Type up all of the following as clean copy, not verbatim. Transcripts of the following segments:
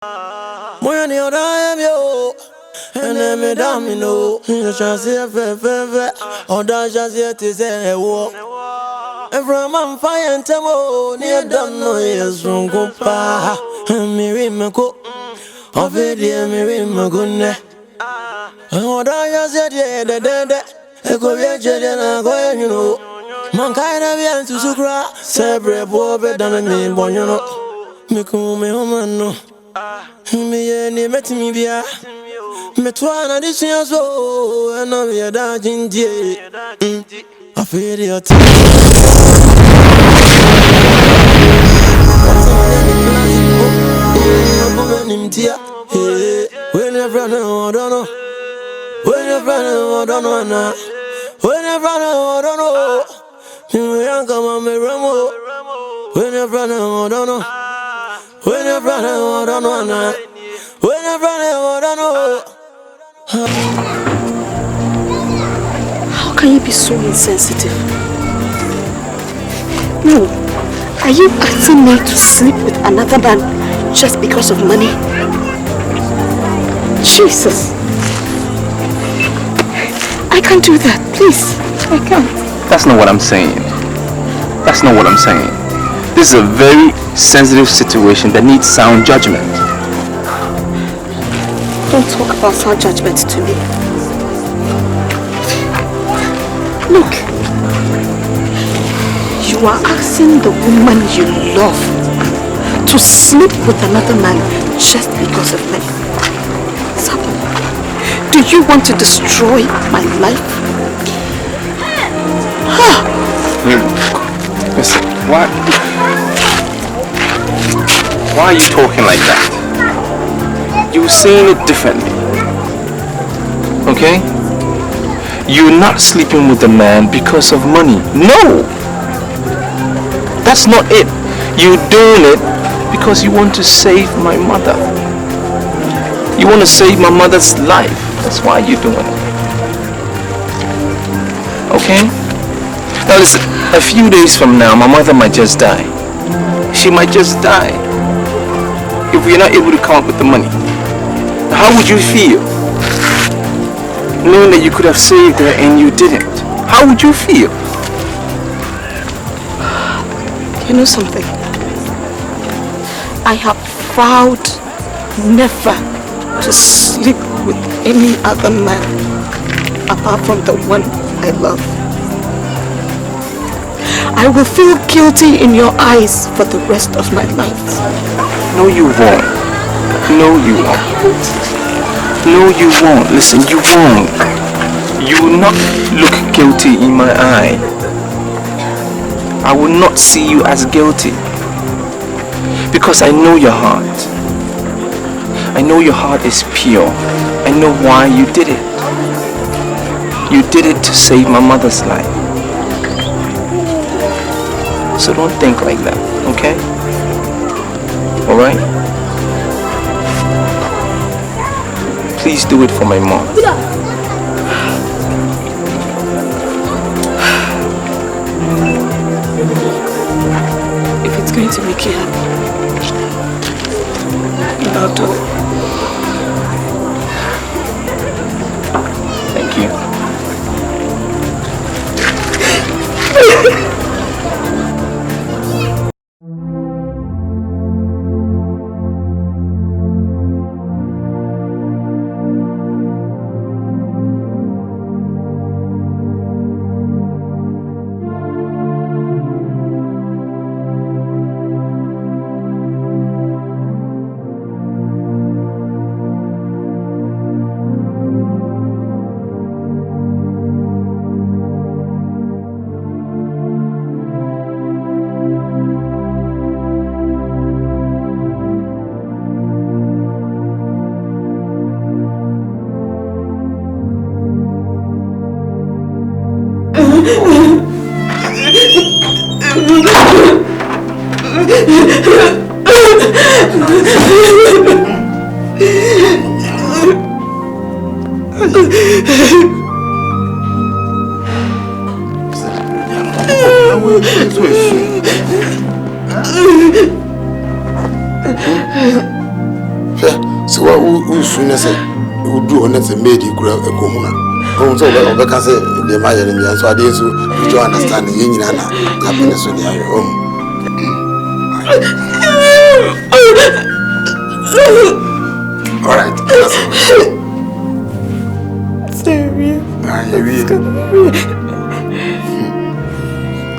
When you die, yo, and then me domino, you shall see a fever, or that shall see it is a war. And from on fire and tamo, near don't know yes, from go pa, and me remako, of it, dear me remagune. And what I said, yeah, the dead, a Korean and I go, you know. Mankind of yan to Sukra, Sabre, Bobe, than me, Bono, Mikume, Homano. Me met me via Metwana this year so and I'm here dodging dear. I feel your tears. When you're running, I don't know. When you're running, I don't know now. When you're running, I don't know. You come on me, Ramo. When you're running, I don't know. When you're running, I don't know now. When you're running, I don't know. How can you be so insensitive? No. Are you asking me to sleep with another man just because of money? Jesus. I can't do that, please. I can't. That's not what I'm saying. That's not what I'm saying. This is a very sensitive situation that needs sound judgment. Don't talk about sound judgment to me. Look, you are asking the woman you love to sleep with another man just because of money. Sabu, do you want to destroy my life? Listen, why are you talking like that? You're saying it differently. Okay? You're not sleeping with the man because of money. No! That's not it. You're doing it because you want to save my mother. You want to save my mother's life. That's why you're doing it. Okay? Now listen, a few days from now, my mother might just die. She might just die if we're not able to come up with the money. How would you feel knowing that you could have saved her and you didn't? How would you feel? You know something? I have vowed never to sleep with any other man apart from the one I love. I will feel guilty in your eyes for the rest of my life. No, you won't. No, you won't. No, you won't. Listen, you won't. You will not look guilty in my eye. I will not see you as guilty. Because I know your heart. I know your heart is pure. I know why you did it. You did it to save my mother's life. So don't think like that, okay? Alright? Please do it for my mom. If it's going to make you happy, I'll do it. Thank you. So what we soon say we do on a maid you could a comuna. Oh, so because the Mayan, so I did so you don't understand the union happiness on your home. All right, that's it.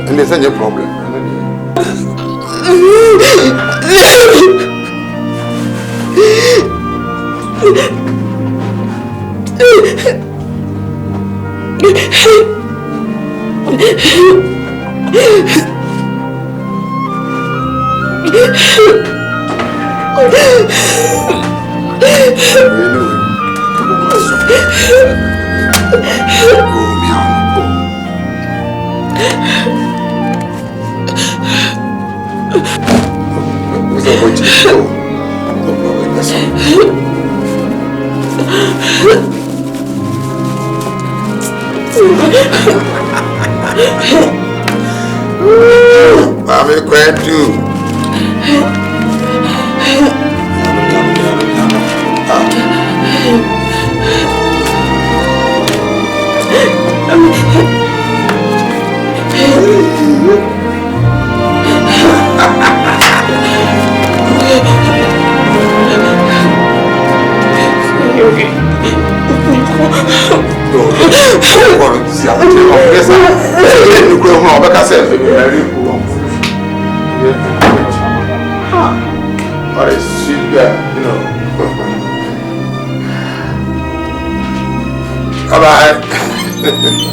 And there's any problem. Mommy, grand too. Bye-bye.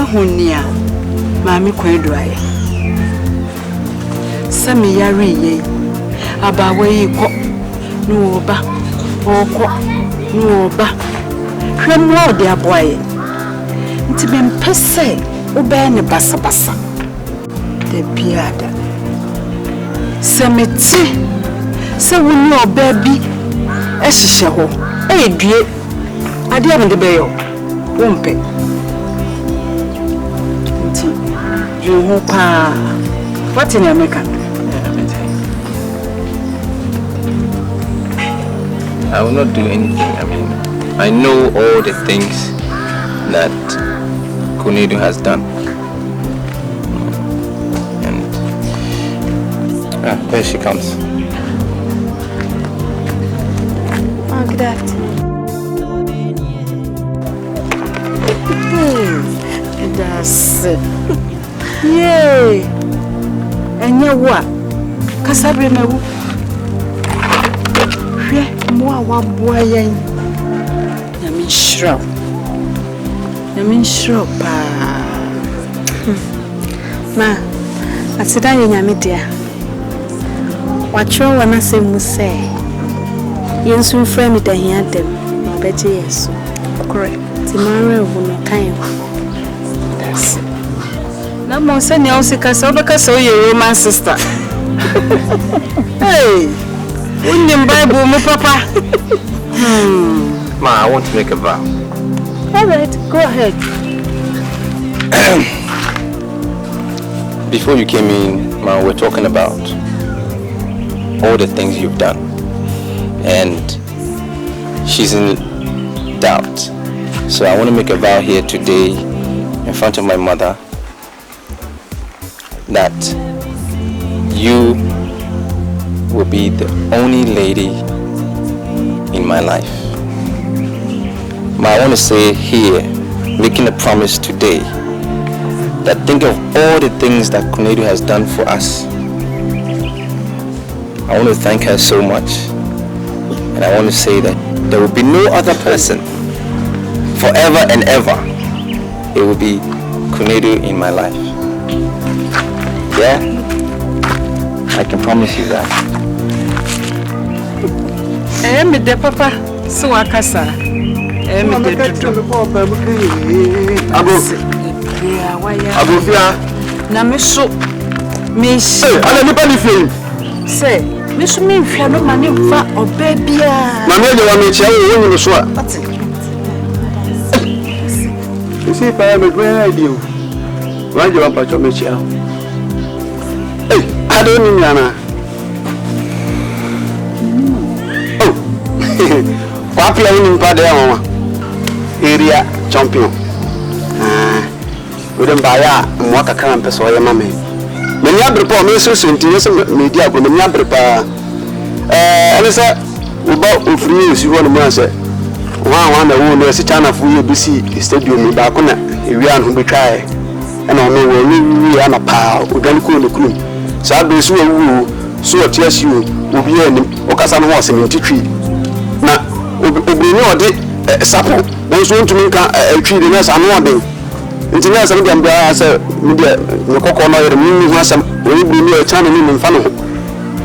Wahunia, Mammy Quadraye. Sammy Yari ye, about where you go, no ba, or no ba. Come more, dear boy. To be per se, obey bassa bassa. The piada. Samity, so when your baby, as she shall, dear, I didn't the bail, won't pay. You hope, what in America? I will not do anything. I mean, I know all the things that Konedu has done. And there she comes. Oh, good afternoon. That's it. Yay! And you what? Casabre me. Moi, what boy? Yamin shrub. Ma, asida yenyame dia. Watcho wana se mu se. Yensu mfrɛ me da hia dem. Na obegye yesu. Correct. Timare wo no kan. That's it. Na mo se ne o se kasa obeka se o ye Roman sister. Hey. Unim Bible mu papa. Ma, I want to make a vow. All right, go ahead. Before you came in, Ma, we're talking about all the things you've done. And she's in doubt. So I want to make a vow here today in front of my mother that you will be the only lady in my life. Ma, I want to say here, making a promise today, that think of all the things that Konedu has done for us. I want to thank her so much. And I want to say that there will be no other person forever and ever. It will be Konedu in my life. Yeah? I can promise you that. Me de papa, so akasa. Me de Abofia. Na me so me Hey, ana nipa ni fie. Say, me so me hwa no mane fa obabia. Na me je wa me chia wo wonu so a. Si pa me gbe idea o. Wa je wa pa cho me chia. Hey, ado ni nyana. Wapia woni mpa de ho. Area champion. We dem baya mo kakra mpeso ye mame. Me nya brepa me so senti so media go me nya brepa. Ene se uba ofri esi ho no mo ase. Wa na wo no esi chana fu ye bisi stadium ba ko na ewi an ho betwae. Ena ono wo ni ana pa odan ko no krum. Sa do so wu so otiasi obi ani o kasa no ho sementi twi. Na obinyo ode sapo bo so ntumi nka atwi de na sa no ode. Nti na asem dem bia se media ne kokko no yere mi hu asem oni bi ni e chana ni mfa no ho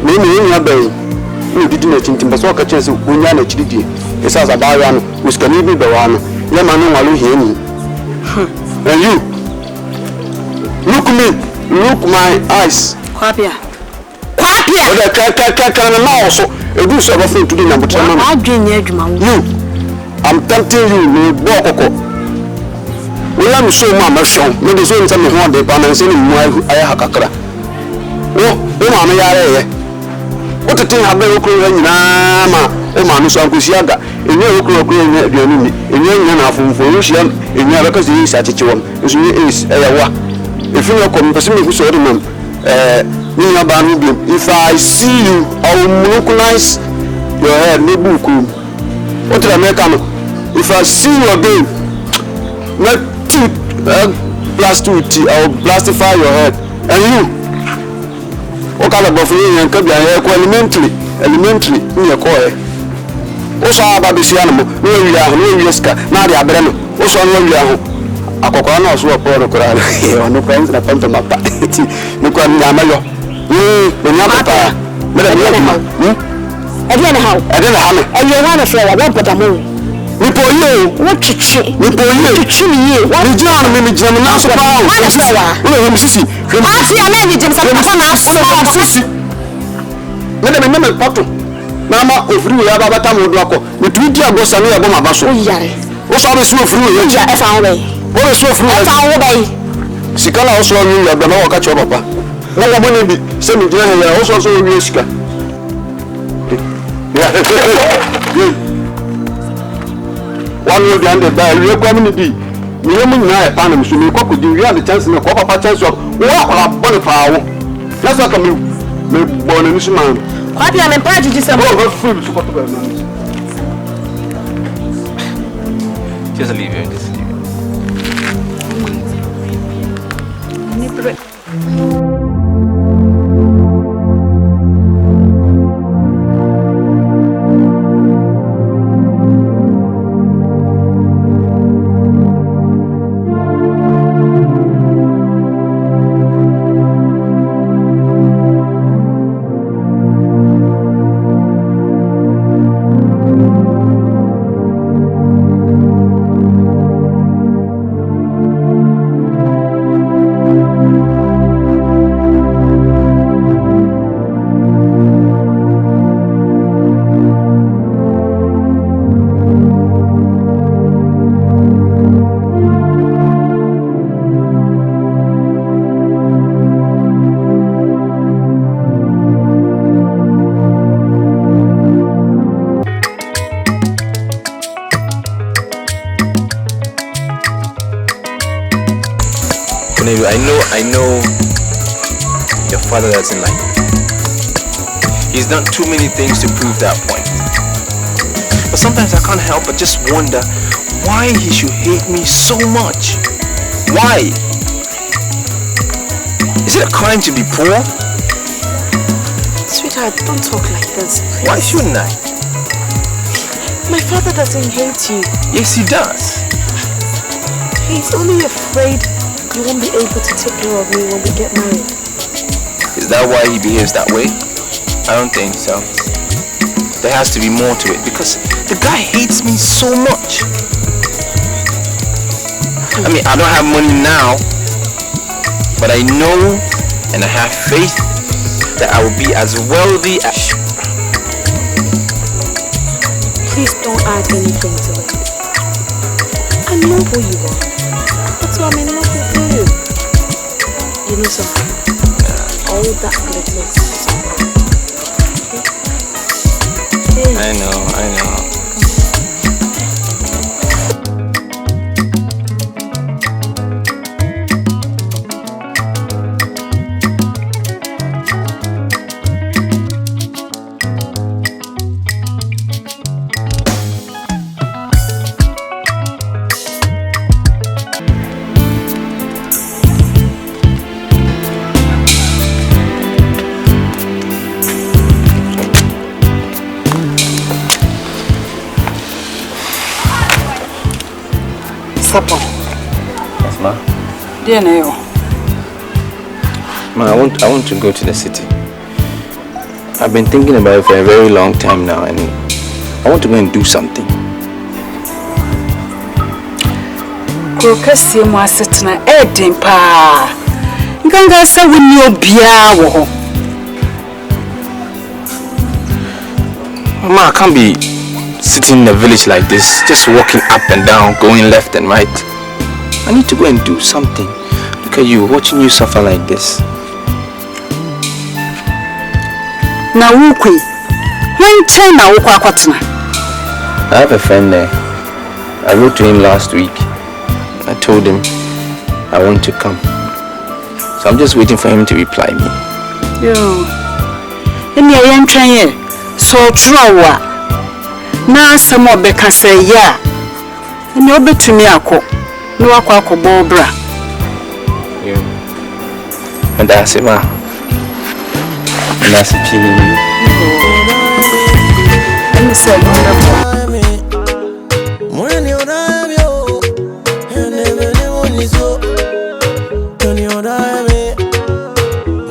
me ni nya bai ni didi na tintim ba so ka chese onya na chididi esa za ba ya no uskani bi be wa no ye ma no walu hie ni and you look my eyes Kwapia. Oda ka na ma so edu so ba fun tudi na butra ma Adwenya adwuma wo. you I'm tempting you no bo kokko we am so ma show me de so nta me ho de pa na se ni mu aye hakakra o ma me yare ye o tete ha be okro nyina ma o ma no so ankosi aga enye okro enye aduanu ni enye nya na afomfo o hia enye abeka se yi acheche won nso ye is eyewa efi no kom pese me hu so de mam ni na ba no bi if I see you I will monopolize your head no buku o tell America no if I see you again let blast you I will blastify your head and you o kala bo fun yan ka bia ye ko elementary ni ye ko e o so aba bi sia no mo no wi aho no wi ska na de abere no o so no wi aho akokora na oso opo no kora no kwa nzina pampa mapa ti no kwa nyama yo me nyama pa me da nyama Again how? Again how me? And you want to say what but amu? Me po ye. What chichi? Me po ye. Chichi ye. What? Me jam me jam na so pa. What is that? No, me sisi. Ah, see, I mean, James, I'm not sisi. Me poto. Mama ofri ya baba ta mo do akọ. Me tu di agosa ni abo ma ba so. O yare. O so be so ofri ya. Ya e fa wo. O be so ofri ya. E fa wo bai. Sikala o so ni ya do na wo ka cho papa. Na wo mo ni bi se mi jira ya o so wi sika. One way and the bell, you come in the Minimum Panam, so you could do the chance in a papa chance of what bonfire. That's what come you born in this man. What you am proud to do some food to put Just leave it. Just leave it. I know your father doesn't like me. He's done too many things to prove that point. But sometimes I can't help but just wonder why he should hate me so much. Why? Is it a crime to be poor? Sweetheart, don't talk like this, please. Why shouldn't I? My father doesn't hate you. Yes, he does. He's only afraid you won't be able to take care of me when we get married. Is that why he behaves that way? I don't think so. There has to be more to it because the guy hates me so much. I mean, I don't have money now, but I know and I have faith that I will be as wealthy as... Please don't add anything to it. I know who you are. That's why I'm in love with you. You know something? All that glitters is okay? I know. Sapo. Yes, ma. Dear Neo. Ma, I want to go to the city. I've been thinking about it for a very long time now and I want to go and do something. Krokasi mo asetna edin pa. Nganga sa woni obia wo ho. Ma, I can't be sitting in the village like this, just walking up and down, going left and right. I need to go and do something. Look at you, watching you suffer like this. Na wukwi. When China wukwa kwatna. I have a friend there. I wrote to him last week. I told him I want to come. So I'm just waiting for him to reply me. Yo. Emi ayen twanye. So trowa. Na samo beka say ya. Emi obetumi akọ. No akọ akọbọ bra. Yeah. And that's it, ma. And that's it. Let me say oda me,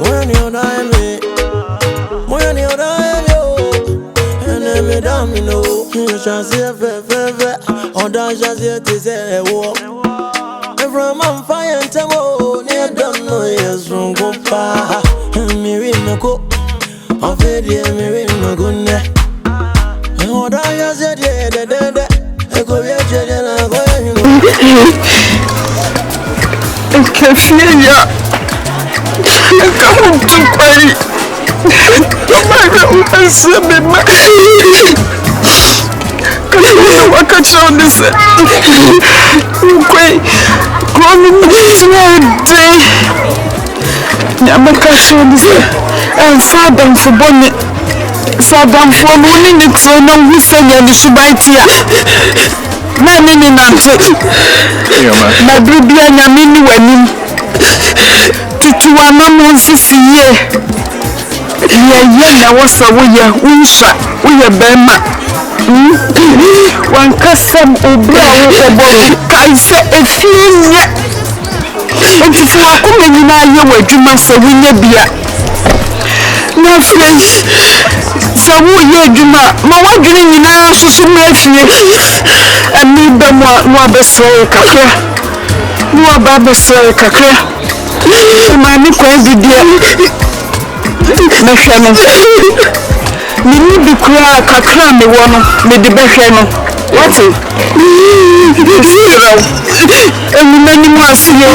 when you oda me, when you oda me, and then me damn me know, you shall see a fe, oda shall see it is a walk. From on fire and tamo, near don't know yes from Gopa, and me ring my cook, of it, me ring my good neck. And what I just said, yeah, I go get you, and I go, you know. I can't feel ya. I can't do it. Oh my God, I said, man. I can't show this. Okay. Growing up day. I'm a show this. And Saddam for bonnet. Saddam for morning, it's a no whistle and the Shubatia. My name is my baby and I mean when to one month this year. Yeah, was a we are Bema. One custom or Kaisa a few. And if you are coming in our year, you must say we may be no friends. So, you my one dream in our social media. And me, no besoy kakra. No baba soy kakra. My nico every day. My family. Me need to cry kakra me one. Me the best. What is and many more see you.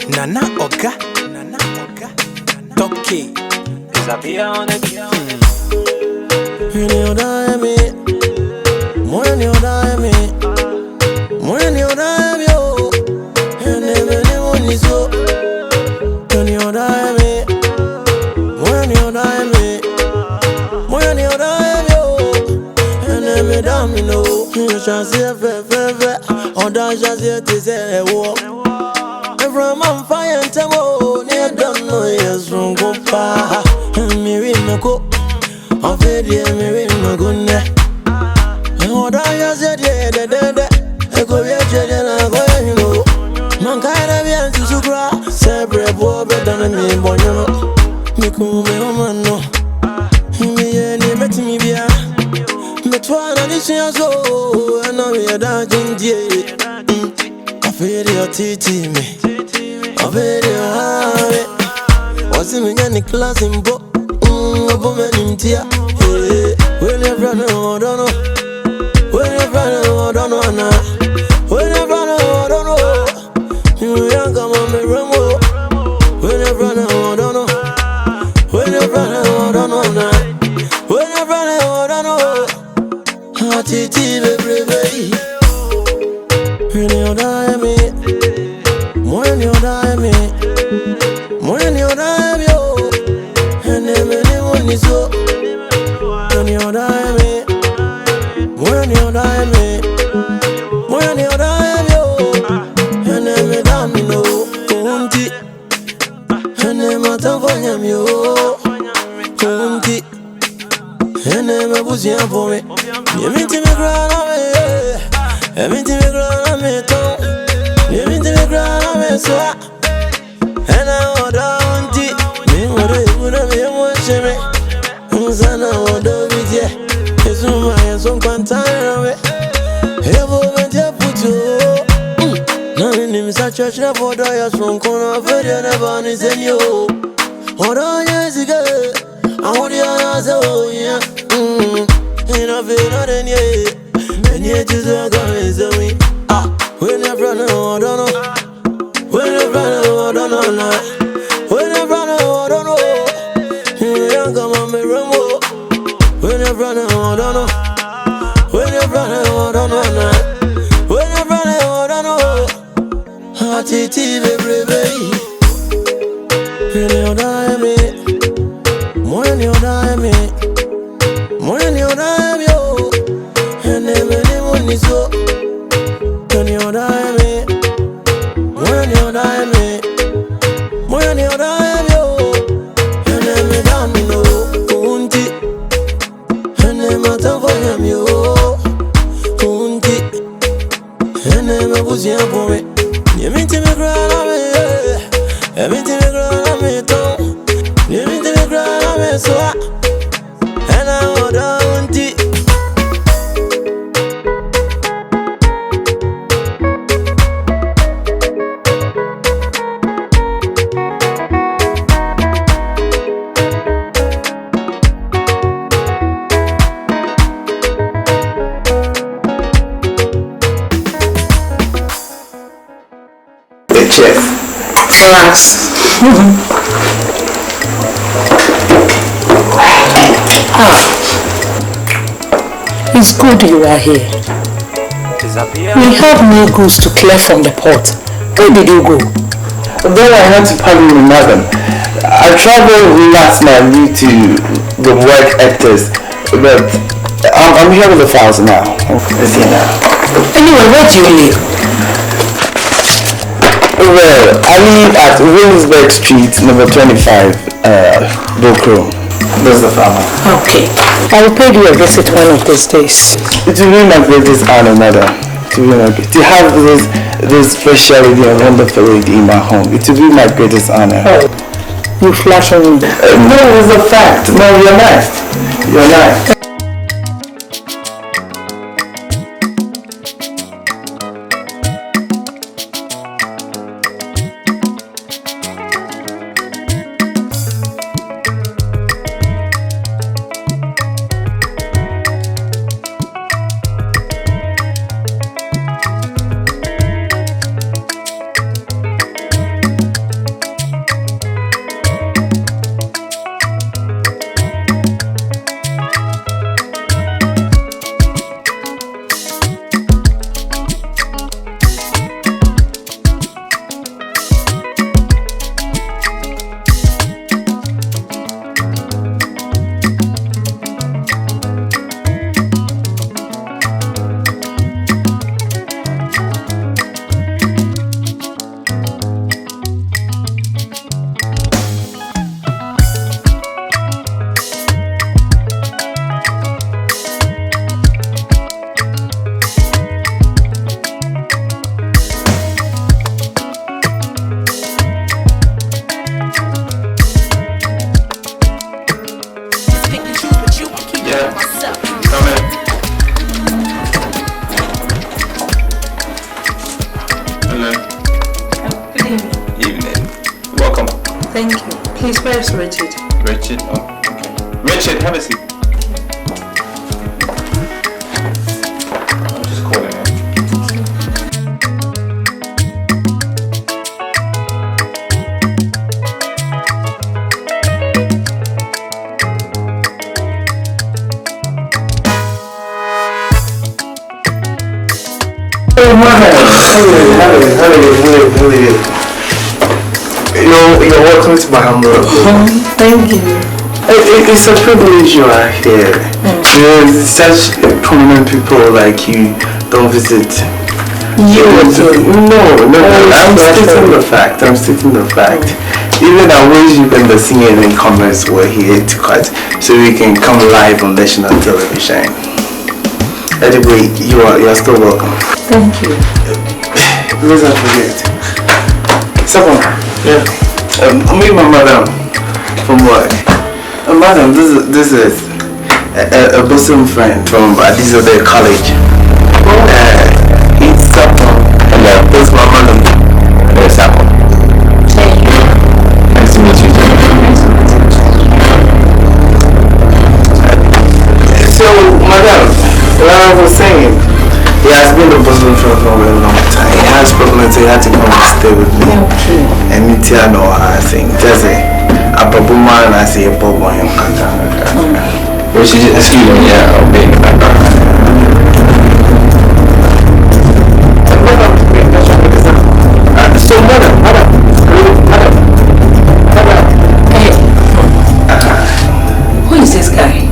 Nana Oga, Donkey, is a beer on it. When you die me, when you die me, when you die me, oh, and everyone is so. When you die me, when you die me, when you die me, oh, and every damn you know, you shall see a fe, or that shall see it is a walk. From on fire and tamo, near don't know yes from Gopa, and me ring my cook. Of it, me ring my good neck. And what I just said, yeah, I go get you, and I go, you know. Man, kind of young to Sukra, separate boy better than me, boy, you know. Me come, me woman, no. Me, and met me, be a. Me, twan, and this year so, and now we are dancing, dear. I feel your titty, me. I feel your heart. What's in me, class in book? When you're running, I don't know. When you're running, I don't know. When you're running, I don't know. You young come on me rumble. When you're running, I don't know. When you're running, I don't know. When you're running, I don't know. Titi baby. When you die me, when you die me, when you die me, oh, and everyone is so. When you die me, when you die me, when you die me, oh, and every damn you know, Kunti, and every time for you, Kunti, and every pussy for me. You mean to me, grandma, you mean to me, grandma, you mean to me, grandma, so, and I order tea, me, what I would have been watching me. Sana ODO vidye Ezuma ya son kwantana we Evo menje puto Na nini misa church never die from corner very never is in you. Hold on, yes, again. I want you to say, oh, yeah. In a vein, not in ye. And yet, you are going to me. When you're running, I don't know. When you're running, I don't know. When you're running, I don't know. You come on me, Rambo. When you're running, I don't know. When you're running, I don't know. When you're running, I don't know. Titi, baby. When you're dying, me. More than you're dying, me. More than you're dying, yo. And everyone is so. When you're dying, me. More than you're dying, me. More than you're dying, yo. And then me down, me know. Unti. And then my time for him, yo. Unti. And then my pussy up for me. You mean to me, cry, I'm here. You mean to me, cry, I'm here, too. You mean to me, cry, I'm here, so. And I want unti. Check. Relax. It's good you are here. We have no goods to clear from the port. Where did you go? Then I had to pardon me, madam. I traveled last night due to the work actors, but I'm here with the files now. Let's see now. Anyway, where do you live? Well, I live at Williamsburg Street, number 25, DONKOR. That's the farmer. Okay. I will pay you a visit one of these days. It will be my greatest honor, madam. To have this special lady and wonderful lady in my home. It will be my greatest honor. Oh, you flash on me. No, it's a fact. No, you're nice. You're nice. Richard, oh, okay. Richard, have a seat. I'm just calling him. Oh man! How are you? You're welcome to my humble abode. Thank you. It's a privilege you are here. Such prominent people like you don't visit. No, I'm stating the fact. Even I wish you and the singing and comments were here to cut so we can come live on national television. Anyway, you are still welcome. Thank you. Please don't forget. Someone. Yeah. I'm with my madam from work. Madam, this is a bosom friend from Addis Ababa College. He's someone. Hello. This is my madam. you have to come and stay with me. Okay. And me too, I know I think. Just a babu man, I say a bobo and which is, excuse me, yeah, I'll be in the so, madam. Who is this guy?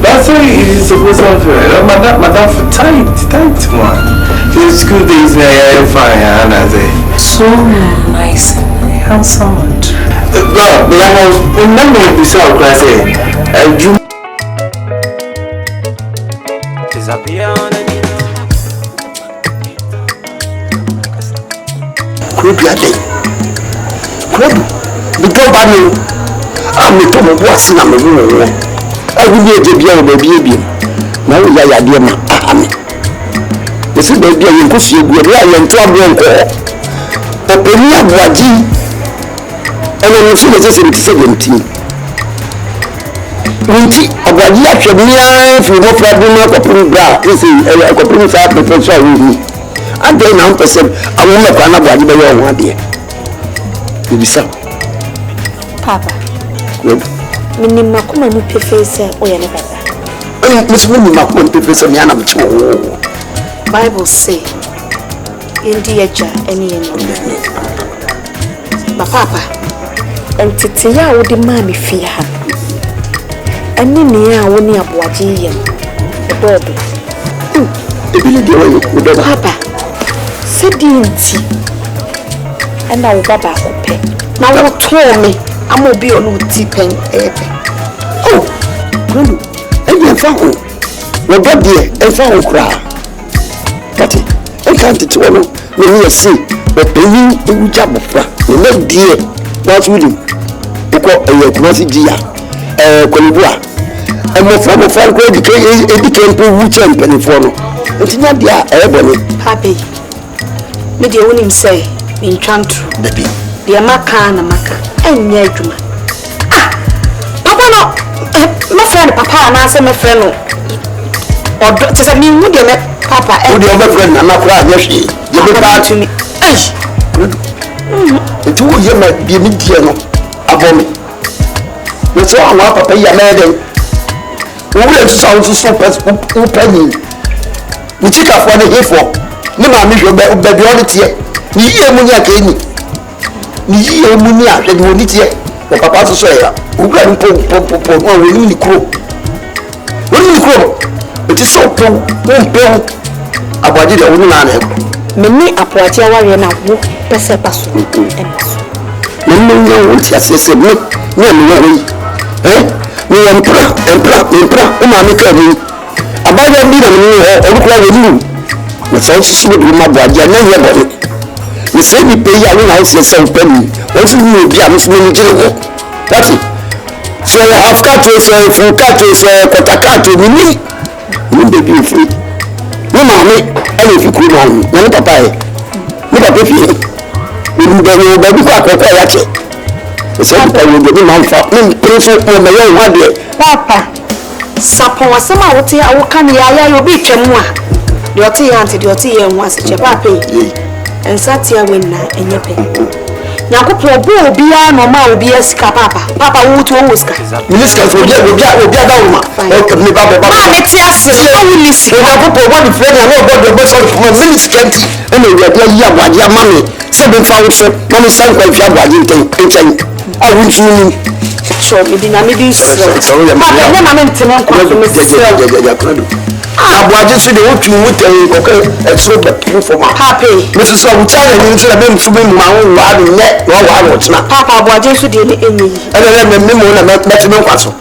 That's why he's supposed to have madam for tight one. His school days are fine, and I say. So nice, handsome. Well, I was remembering this out, I say, you. I'm a Tom of what's in a room. I will be a baby. Now we are dear. This is the idea you push you good and trouble. The BRENYA ABOAGYE and I'm sure it's 17. Winti ABOAGYE actually near from what problem of BRENYA is a company that professor with me. And then I'm person I will not run ABOAGYE by your one day. You be so. Papa. Good. Minima kuma mu pefese oyane baba. Miss Minima kuma pefese me anam cho. Bible say indi eja eni eno. Ba papa, entete ya wo de ma me fie ha. Ani ne a wo ne ABOAGYE yen. Ododo. Ebili de wo ododo. Papa, se di nti. Ana wo baba akope. Na wo to me. I'm going to be on tipping. Oh, good. And you found what got there and found cry. But I can't tell you when you see the penny in job of you know, dear, what's with you? Because a crossy dear, Colibua, and more from a fan grade became poor champion for no. It's not dear, everybody. Happy. Me the only say, in Chantru, baby. The Amaka and Amaka. Juma. Papa no, my friend Papa and I say my friend or just a mean would you met Papa and your friend and not cry, yes, you be back to me. It's who you might be mediano above me. That's all I'm Papa, you made him. Who will sound so penny? We take up what they here for. No, I'm your baby on it yet. You hear me again. Ni ye muni a hwede woni tie o papa so ya o gba ni pom o we ni kro it is so pom ABOAGYE de woni na na me ni ABOAGYE aware na wo pese paso me no wo ti asese me ni we ni empra o ma me ka ni ABOAGYE bi na ni o kra we ni na so so do ma ABOAGYE na ye bo we say we pay ya when I say so penny. Also you be a Muslim jail. That's it. So half cut is full cut is quarter cut to me. You baby free. No mommy, and if you could on, no papa. No papa fee. You baby quack or quiet. The same time you get man for me, principal on my own one day. Papa, Sapo was some out here, I will come here, you'll be Chemwa. Your tea auntie, your tea and once a chapapi. And Satia winner and your pay. Yakupo will be a normal will be a ska papa. Papa would to Oscar. Minister for Jack will be a doma. Welcome me, Papa. Let's yes, I will listen. Yakupo, one friend and about the boss of my minister. And we are dear mammy. 7,000 money son by ABOAGYE thing. I will soon show me the Namibis. Sorry, I'm ABOAGYE so they want to with a so the for my happy. Mrs. Owutana into the men for me, my own wild net, no wild not. Papa ABOAGYE so did any. And then the memo and met no castle.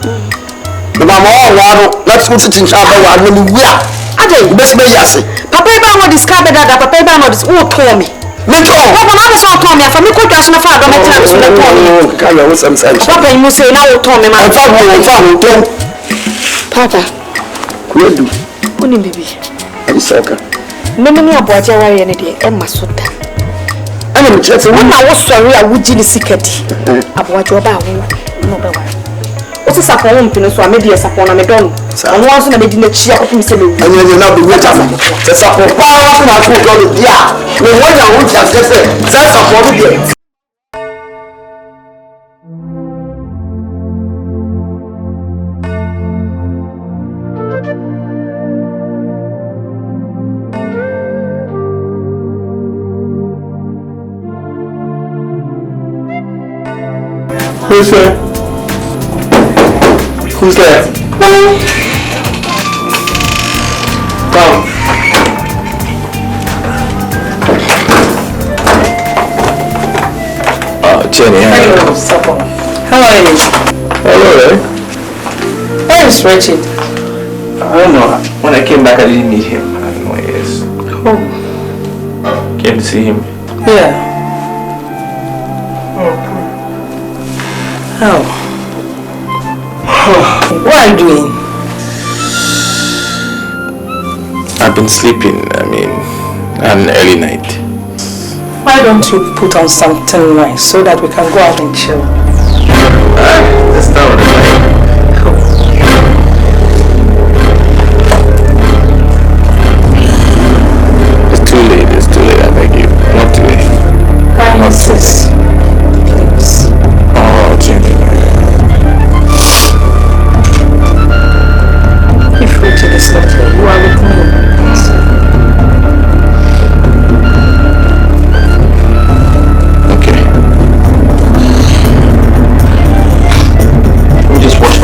The mamma all wild, let's go to Chinchaba while we are. I think best be yes. Papa will discover that Papa is all for me. Metro, Papa, I saw Tommy from the cook as my father. Carry on some sense. Papa, you must say now, Tommy, my father. Papa, good. Only baby. I'm sorry. Many ABOAGYE are any day, and Masuda. I'm just when I was sorry, I would see the secret. ABOAGYE about no. What's a sapon to so I made a sapon and I don't. And once I made in the chair of Mr. And you're not the winter. That's a power to my food. Yeah. The one I want to say, that's a problem. Who's there? Who's there? Come. Jenny, hello. How are you? Hello. Where is Richard? I don't know. When I came back, I didn't meet him. I don't know where he is. Oh. Came to see him. Yeah. Oh. What are you doing? I've been sleeping. An early night. Why don't you put on something nice so that we can go out and chill? That's not what I like. It's too late, I beg you. Not today. I insist. Please. Oh, Jenny. If Richard is not here, you are with me. Okay. Let me just watch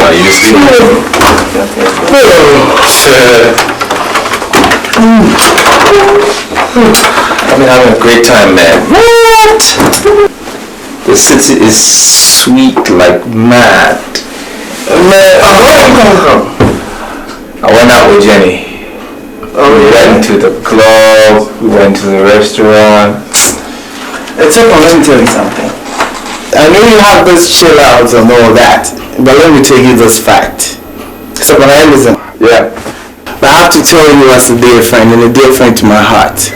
Are you sleeping? I've been having a great time, man. What? The city is sweet like mad. Man, where are you coming from? I went out with Jenny. We went to the club, we went to the restaurant. Except for, let me tell you something. I know you have this chill out and all that, but let me tell you this fact. Except when I listen. Yeah. But I have to tell you as a dear friend and a dear friend to my heart.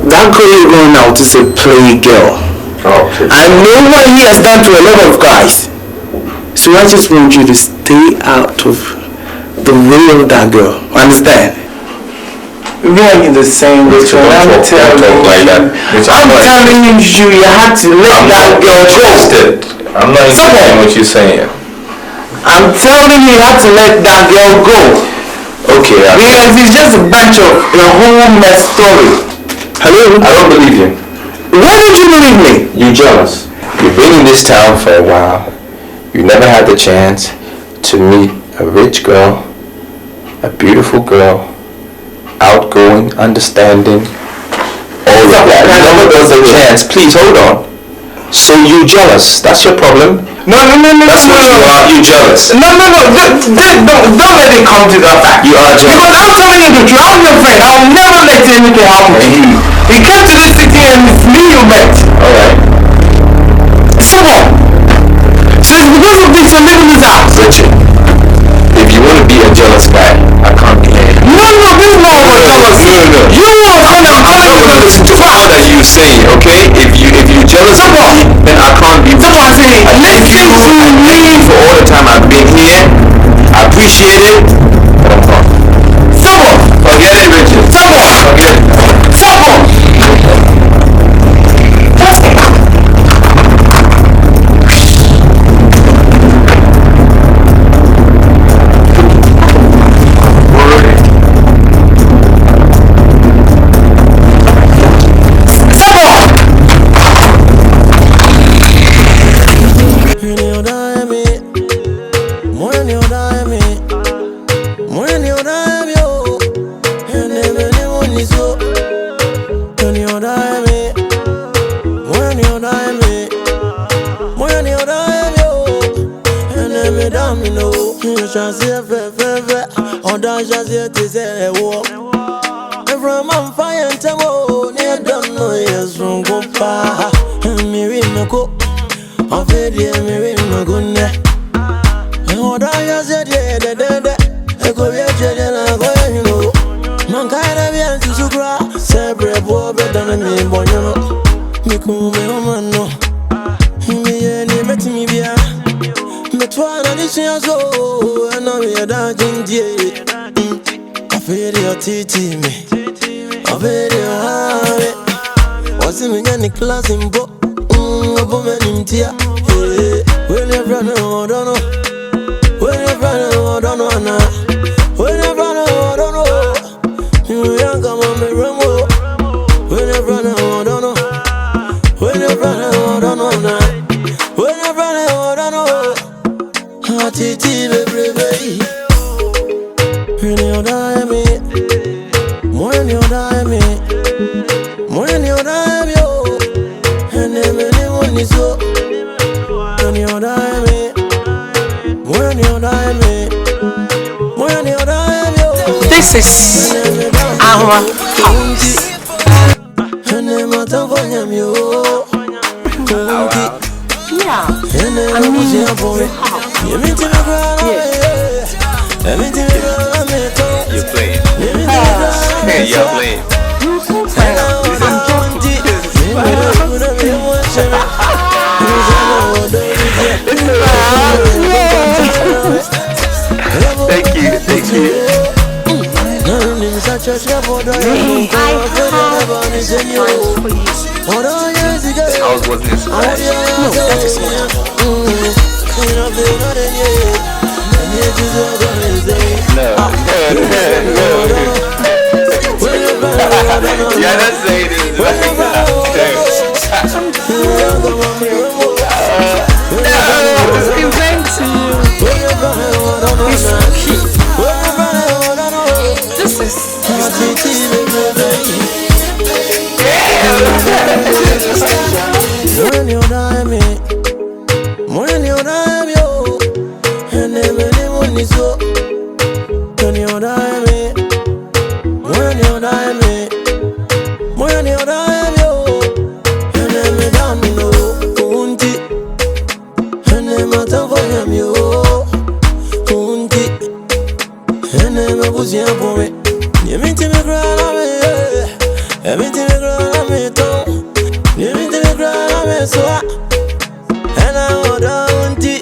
That girl you're going out is a play girl. Oh, I know what he has done to a lot of guys. So I just want you to stay out of the way of that girl. Understand? We are in the same way. I'm telling you, you had to let that girl go. I'm not interested in what you're saying. I'm telling you, you have to let that girl go. Okay. Because it's just a bunch of a whole mess story. Hello? I don't believe you. Why don't you believe me? You're jealous. You've been in this town for a while. You never had the chance to meet a rich girl, a beautiful girl, outgoing, understanding, all of that. You never got the chance. Please hold on. So you jealous? That's your problem? No. That's what you are. You jealous? No. Don't let it come to that fact. You are jealous. Because I'm telling you the truth. I'm your friend. I'll never let anything happen to you. You came to this city and it's me you met. Alright. So what? So it's because of this you're living this house. Richard, if you want to be a jealous guy, I can't be here. No, this is not what jealous. No. You are when I'm calling you. Listen to what are you saying, okay? If you're jealous of me, then I can't be. That's what I'm saying. Thank you for all the time I've been here. I appreciate it. Someone. Forget it, Richard. Someone. Forget it. Someone. This is our house. Yeah, I mean the house. You're playing. Hey, you're playing. Thank you. House wasn't a surprise. No, that is not. Yeah, that's it. am you. Kunti, and I'm a bush for me. You mean to me, grandma? Everything me grandma, tongue. You mean to me, grandma, so and I want it.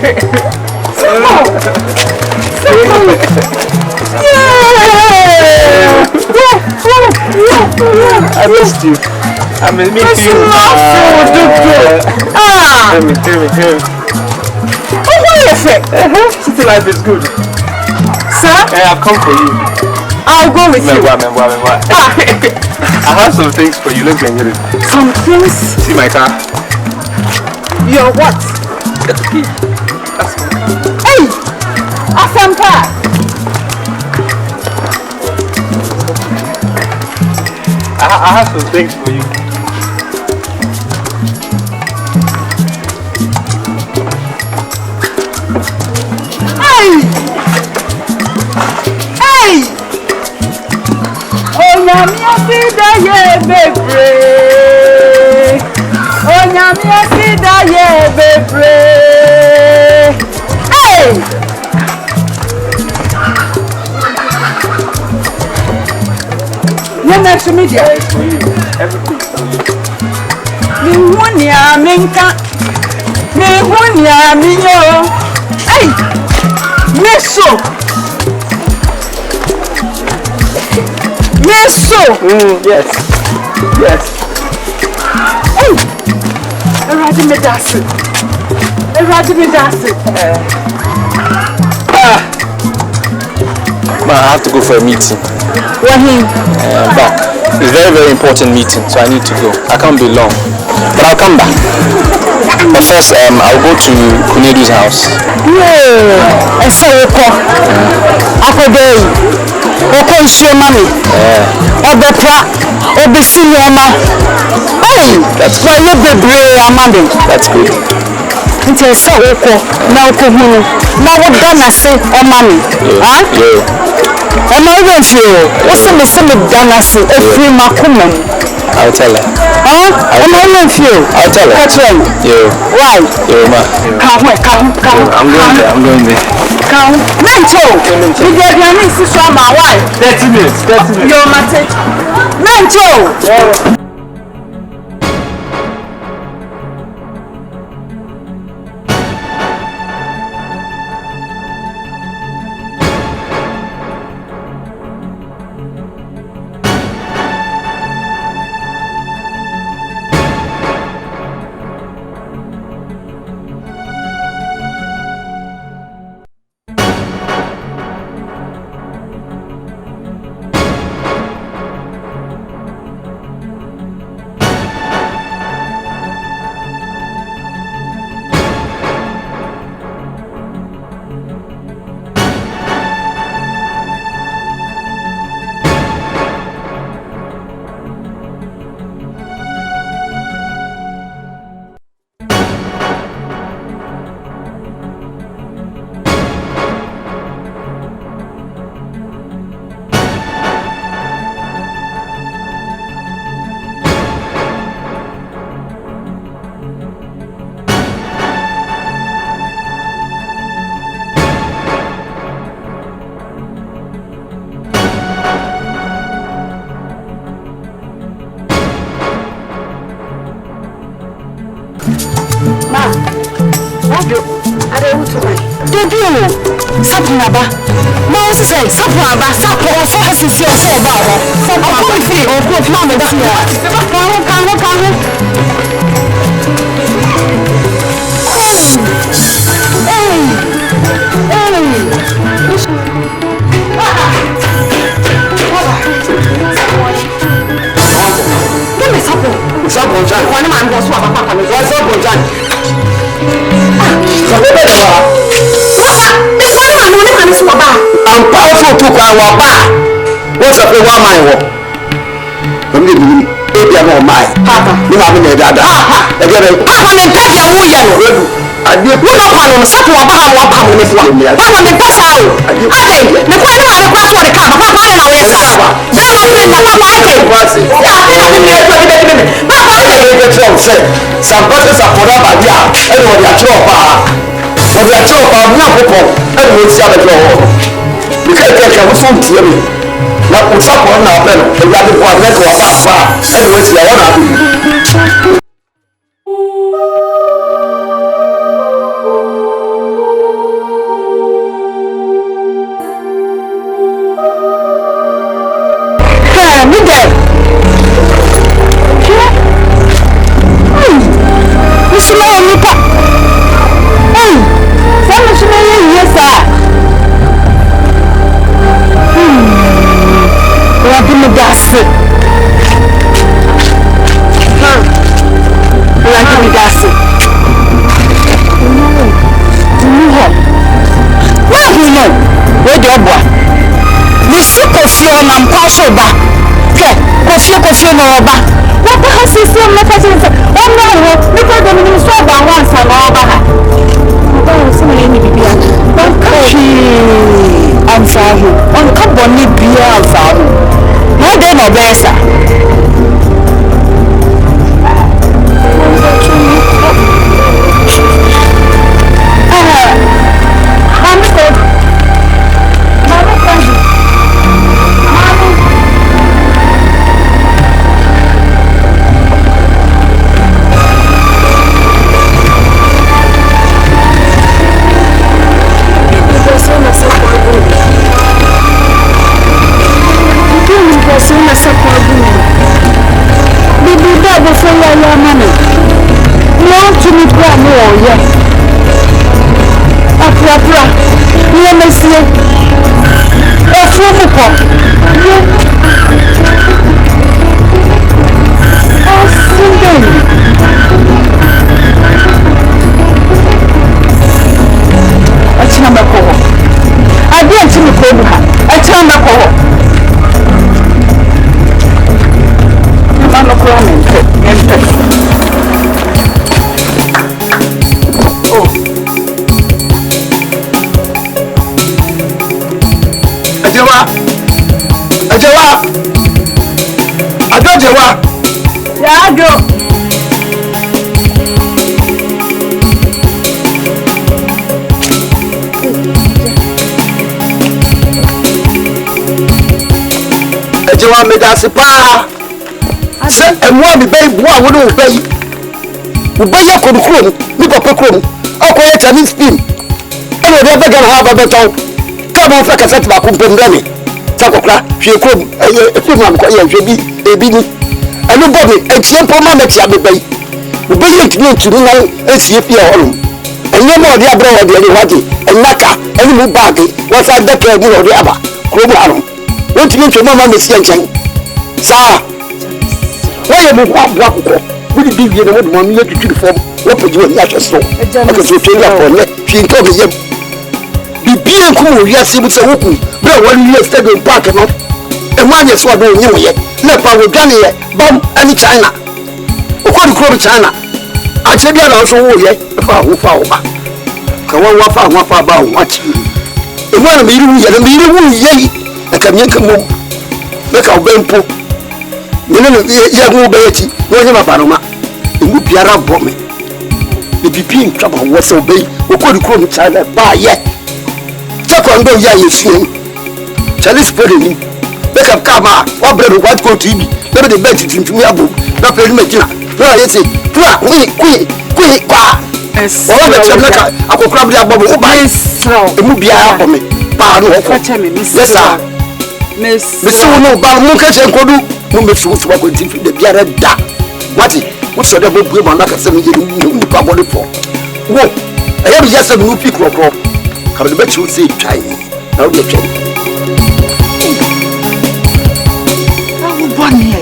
I missed you. I miss you. Tell me. Oh, what is it? City life is good. Sir? I've come for you. I'll go with you. I have some things for you. Let me get it. Some things? See my car? Your what? That's okay. That's my car. Hey! Asampa! I have some things for you. Hey! Onyamia sida ye bebre. Onyamia sida ye bebre. Hey! You next to me there. For you. Everything's for you. Mi hunya minka. Mi hunya minyo. Hey! Yeso. Yes, so. Yes. Hey, Eradi Medasi. Ma, I have to go for a meeting. Wahin. Back. It's a very, very important meeting, so I need to go. I can't be long, but I'll come back. But first, I'll go to Kunedu's house. Yeah, I say Oko nsio mami. Obepra, obesi yoma. Hey, that's why you bebre amande. That's good. Nti ese oko na oko hunu. Na wo dana se o mami. Ah? Yeah. Oma even feel. Wo se me dana se efri makoma. I'll tell her. Huh? Oma even feel. I'll tell her. Catch him. Yeah. Why? Yeah, ma. Come. I'm going there. Come. Mento. You get your name to show my wife. 30 minutes. You're my take. Mento. Yeah. Sapunaba. No, say Sapunaba. Sapunaba. For us is your soul. Sapunaba. I'm powerful to cry wapa. What's up with one man? I'm getting baby on my papa. You have been there. Again, papa, me pay your woman. I did put up on such a papa on this one. Papa, me pass out. I did. The final one across the car. Papa, I know it's Papa. Then I said, Papa, I did. Papa, I did. Some persons are for that, yeah. Everybody are trouble. But we are trouble. I'm not people. Everyone's the other door. You can't take a phone to me. Now, what's up on our pen? The rabbit was let go about. Anyways, the one. Obwa. Nisi kofio na mpasho ba. Ke, kofio no oba. What has this one make us say? Oh no, because the minister of once and over her. Oh, so many people. Don't catch I'm sorry. On company beer I'm sorry. No day no better. Medasi pa se emwa mi bay bua wo no bay wo bay akodukrom mi papa krom akoye tani spin e wo de bega ha ba beton ka mo fa cassette ba ko pembemi ta kokra hwe krom e krom am ko ye hwe bi ebi ni anu body e tie poma na tia be bay wo bay etini ntuni na esie fi e horum enye mo de abra wo de ni wadi enaka eni mu bag wo sa de ka mu wo de aba krom harum won timi ntwe mama mesia nchen sa why you kwa ko we di bi na mo mi tutu form wo peji wo nya so ko so tell ya for ne fi nko be yem bibi enku mo wi ase bu se wo ku bra wo ni stadium park no e ma nya so do nyi wo ye na pa wo dwane ye bom ani China o ko di kro China a che bia na so wo ye fa wo ba ka wo fa ba wo achi e mo na mi ru ye na mi ru ye e ka mi nka mo me ka obempo nene ye go beti no nye mabaroma emu biara bome e bibi ntwaba wo so bei wo ko di krom China ba ye chako ndo ya yesu Charles Pode ni be ka kama wa bre what go to bi be de bet tintum abo na pe ni magina no yesi tua kui kwa o be chama ka akokra bi abo wo ba emu biara bome ba no ko yes Mesi no ba mu ka che nkodu mu me fu ko ntifi de biara da wati wo so de bo bue ma na ka se me je ni pa body for wo aya bi jase mu pi kro ka be chu se twai na wo de twai awu boni ya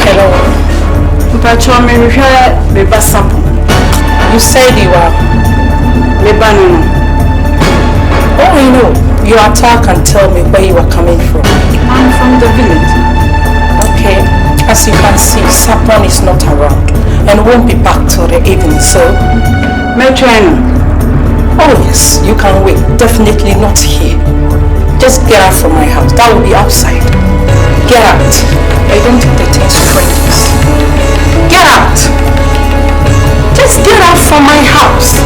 Hello. You said you are. Oh, I know. You attack and tell me where you are coming from. I'm from the village. Okay. As you can see, Sapon is not around and won't be back till the evening, so... Oh yes, you can wait. Definitely not here. Just get out from my house. That will be outside. Get out. I don't entertain strangers. Get out. Just get out from my house.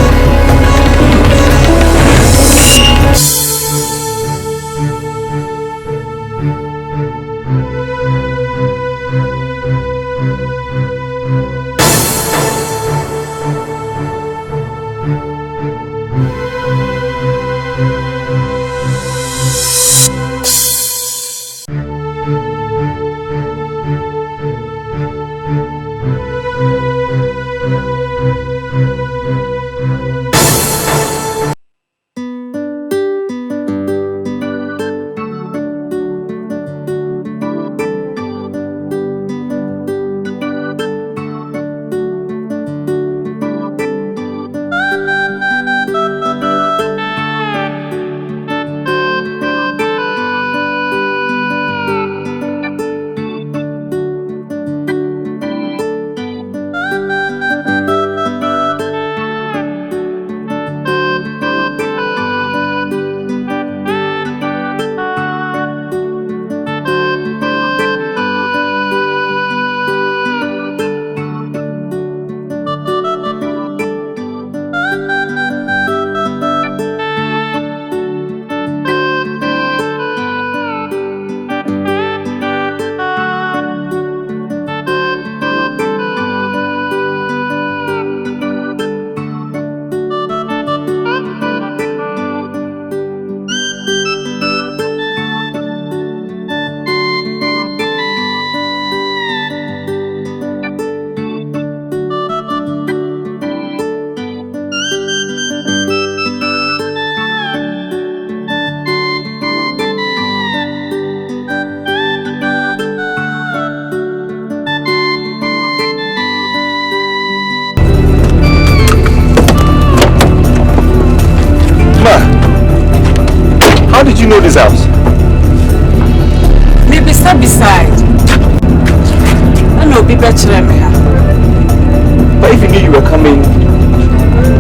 How did you know this house? Maybe step beside. I know people children. But if you knew you were coming,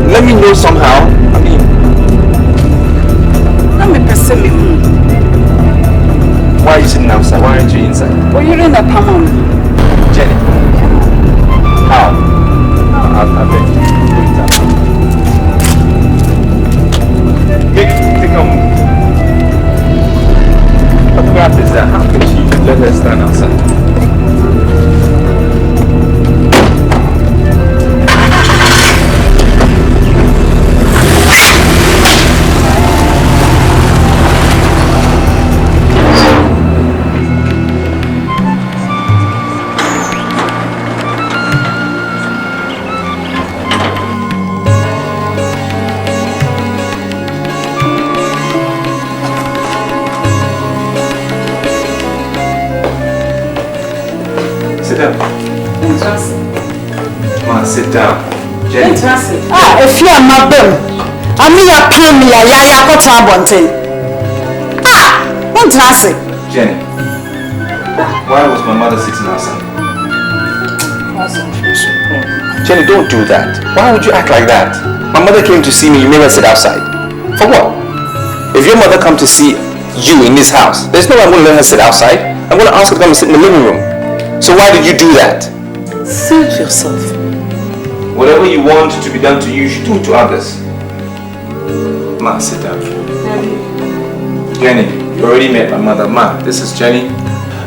let me know somehow. I mean, Let me perceive me. why are you sitting outside? Why aren't you inside? Well, you're in the palm. Jenny. How? I beg you. Think what about is that? How can she let her stand outside? Sit down. Come on, sit down. Jenny. If you are my bum, I mean, I pay me a yaya cotton bunting. What does it? Jenny. Why was my mother sitting outside? Jenny, don't do that. Why would you act like that? My mother came to see me, you made her sit outside. For what? If your mother come to see you in this house, there's no way I'm going to let her sit outside. I'm going to ask her to come and sit in the living room. So why did you do that? Suit yourself. Whatever you want to be done to you, you should do it to others. Ma, sit down. Jenny, you already met my mother. Ma, this is Jenny,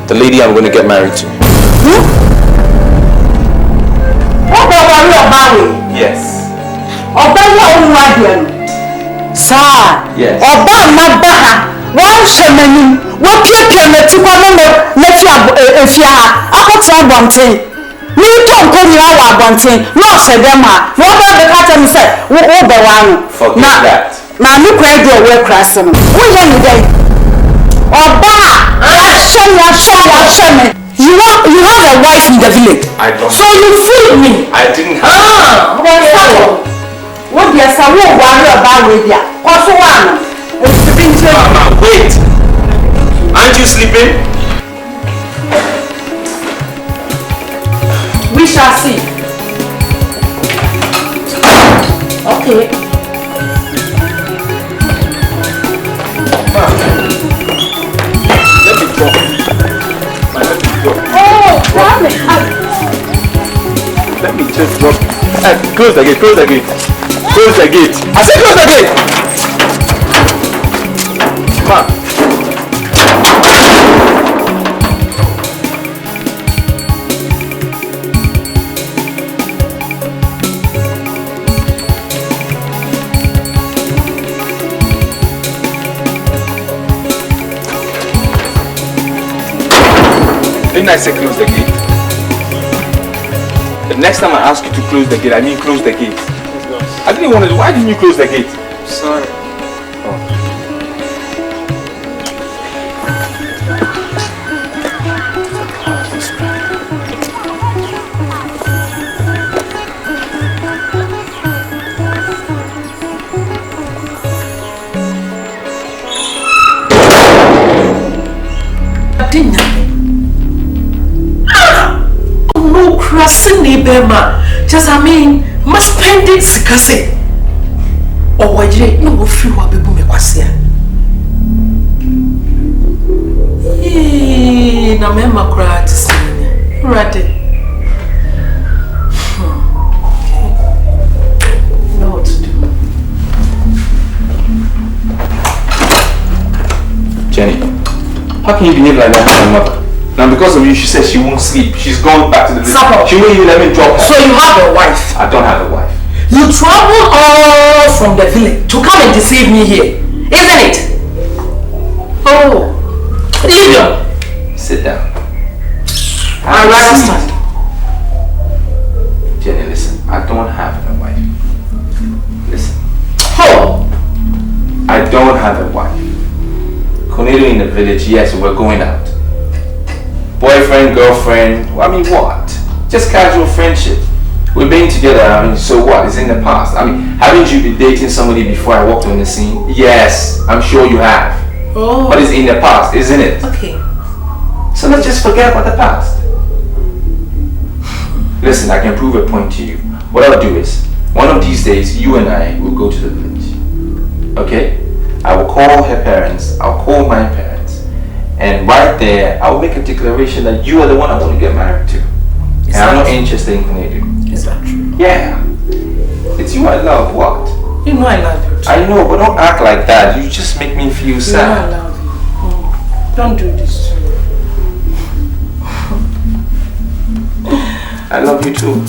the lady I'm going to get married to. Yes. Sir, Yes. one shaman, what people met you one if you are a bunting. Me don't go near our bunting, no, said them. What about the captain said, what the one? Forget that. My new grade your work crashing. We young day. You have a wife in the the village. I don't. So you fooled me. I didn't have. What do you say? What worry about with ya? What's one? Mama, wait. Aren't you sleeping? We shall see. Okay. Let me drop. Let me drop. Oh, Let me just drop. Close the gate. Close the gate. Close the gate. I said close the gate. Ma. Didn't I say close the gate? The next time I ask you to close the gate, I mean close the gate. I didn't want to. Why didn't you close the gate? Sorry. No crossing Bema. Just I mean, must spend it sikase. Or what you no feel what people make was here. Na mema cry to see. Ready. You know what to do. Jenny, how can you behave like that to my mother? Now because of you, she says she won't sleep. She's gone back to the village. Supper. She won't even let me drop her. So you have a wife? I don't have a wife. You travel all from the village to come and deceive me here, isn't it? Oh, Legion. Sit down. I understand. Jenny, listen. I don't have a wife. Listen. Oh. I don't have a wife. Cornelia in the village, yes, we're going out. Boyfriend, girlfriend, I mean what? Just casual friendship. We've been together, I mean, so what? It's in the past. I mean, haven't you been dating somebody before I walked on the scene? Yes, I'm sure you have. Oh. But it's in the past, isn't it? Okay. So let's just forget about the past. Listen, I can prove a point to you. What I'll do is, one of these days, you and I will go to the village. Okay? I will call her parents, I'll call my parents, and right there, I'll make a declaration that you are the one I want to get married to. And I'm not interested in Cornelia. Is that true? Yeah. It's you I love. What? You know I love you too. I know, but don't act like that. You just make me feel sad. You know I love you. Don't do this to me. I love you too.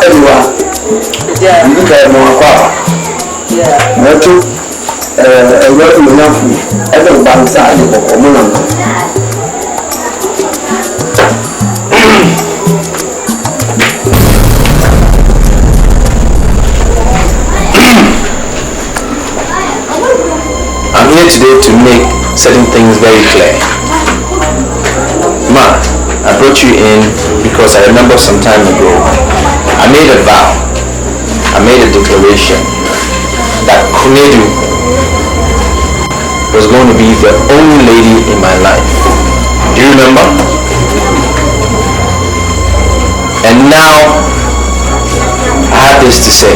Everyone. Yeah. You look at more quality. Yeah. I'm here today to make certain things very clear. Ma, I brought you in because I remember some time ago I made a vow, I made a declaration that Kunedu was going to be the only lady in my life. Do you remember? And now I have this to say.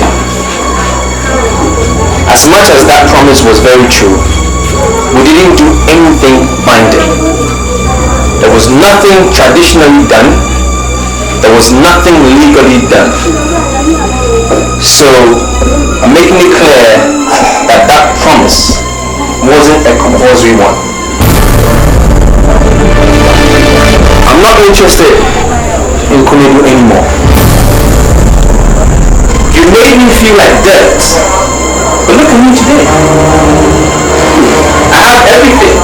As much as that promise was very true, we didn't do anything binding. There was nothing traditionally done. There was nothing legally done. So I'm making it clear that that promise wasn't a compulsory one. I'm not interested in Kunedu anymore. You made me feel like dirt, but look at me today. I have everything.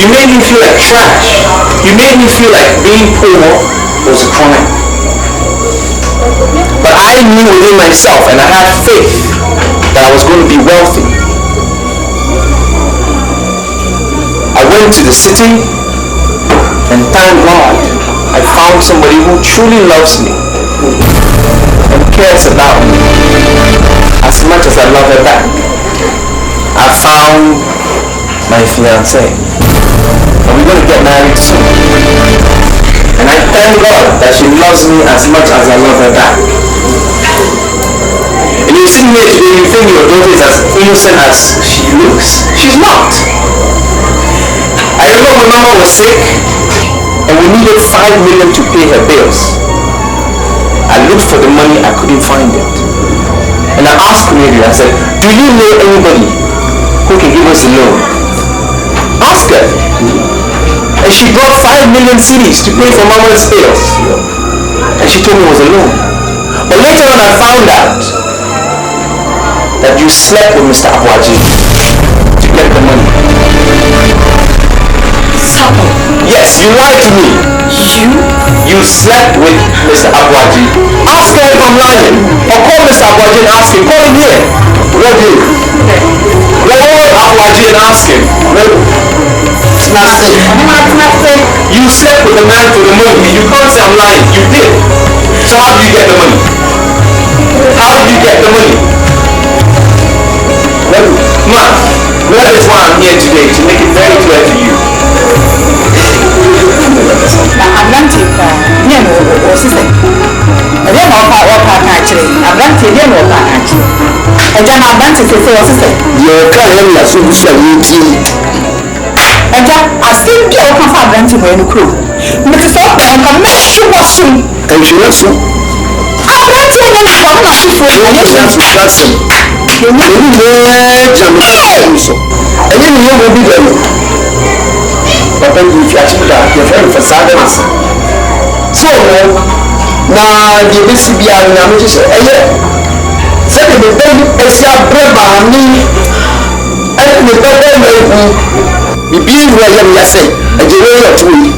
You made me feel like trash. You made me feel like being poor was a crime. But I knew within myself, and I had faith that I was going to be wealthy. I went to the city, and thank God, I found somebody who truly loves me and cares about me as much as I love her back. I found my fiancée, and we're going to get married soon. And I thank God that she loves me as much as I love her back. And you sit here today, you think your daughter is as innocent as she looks. She's not. I remember when Mama was sick, and we needed 5 million to pay her bills. I looked for the money, I couldn't find it. And I asked Mary, I said, do you know anybody who can give us a loan? Ask her. And she brought 5 million cedis to pay for Mama's bills. And she told me it was a loan. But later on I found out that you slept with Mr. ABOAGYE to get the money. Yes, you lied to me. You slept with Mr. ABOAGYE. Ask her if I'm lying. Or call Mr. ABOAGYE and ask him. Call him here. What do you? Call ABOAGYE and ask him. You slept with the man for the money. You can't say I'm lying. You did. So how did you get the money? How did you get the money? Ma, that is why I'm here today, to make it very clear to you. Atlantic, or sister. I don't know what actually. Atlantic, you know what actually. And then Atlantic is your sister. You can't have your solution. And then I still get open for Atlantic when you crew. Mrs. Open and make sure washing. And she looks so. Atlantic and then I'm not sure for you. That's it. You need to so. And then you will be there. But then you actually got your friend for silence. So, now the BCBR and I'm just saying, second, the baby is your brother, me, and the baby, the being where you say, and you will not to me.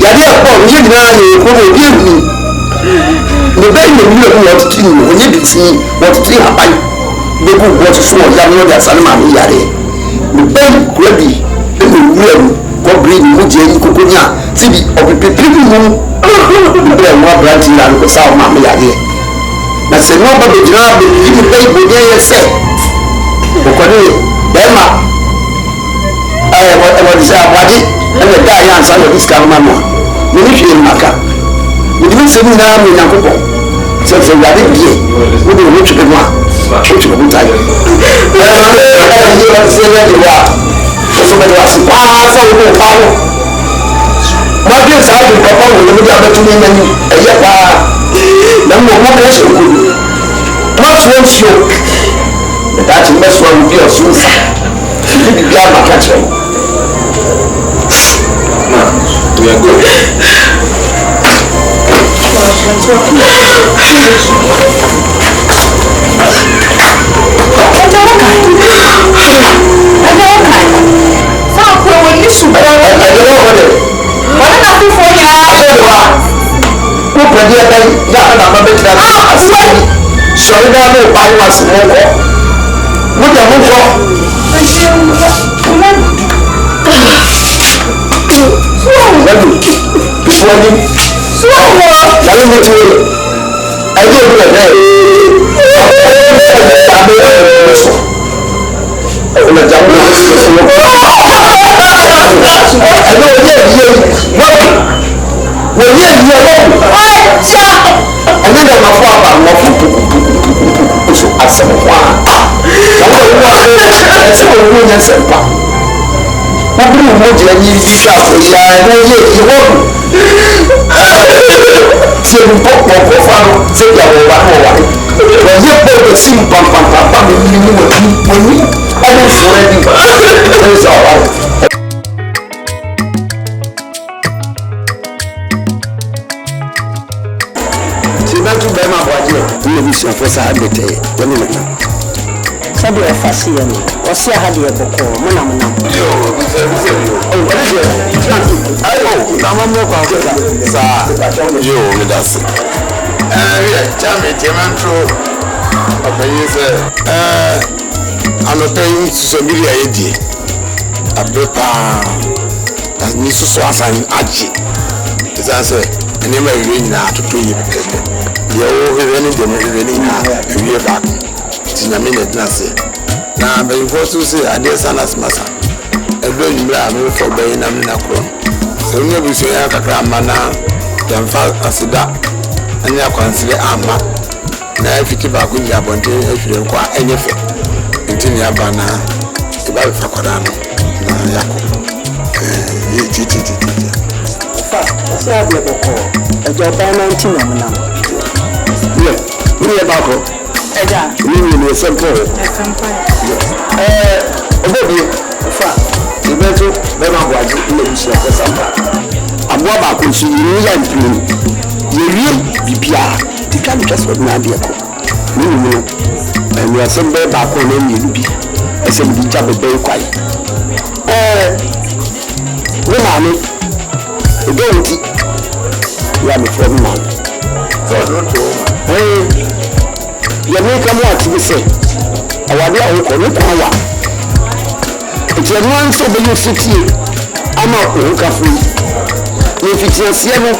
Yadia upon you now, you will give me. The baby will not to you when you see what to happen. The good water sword, you know that Salman Yare. The baby will be in the room. God bring you Jane Kukunya, Tibi, or people who are more branching than the South Mamma Yare. But say nobody job, you pay with your say. Emma, what is our body, and the Diane son of this Mamma. You need to Maka. You didn't say now in Nakupo. So, I didn't hear. We will reach the one. Church of the time. You are saying that you are. Somebody was so power. What is how to perform with the other two men? A year, no more pressure. Not one show. But that's the best one with your suicide. You be glad my country. We are good. Sabi of Fasian, or see how the Boko, Monamana. I'm not paying some million a paper as Mrs. Swanson Achi. As I say, and never really now to 2 years. You're over any year back. It's in a minute, Nancy. Now, but you want to say, I dare Sanas Massa. A very black for Baying and Nacron. So never say, I have a grandmana, then fall as a duck, and you consider Amma. Now, if you keep up with your bonnet, if you require anything, until you have a about Facorano. What's that? A job by 19 now. Yeah, Bako. You will simple. You went to Bemawaji in the Mission for some part. I'm what I could see you and you real BPR. You can't just what Nadia. And we are some bear back on any be. I said, the job is very quiet. Woman, you don't eat. You are from man. You make a more to be said. I want to go to power. It's a man so big city. I'm not going to free. If it's a seven,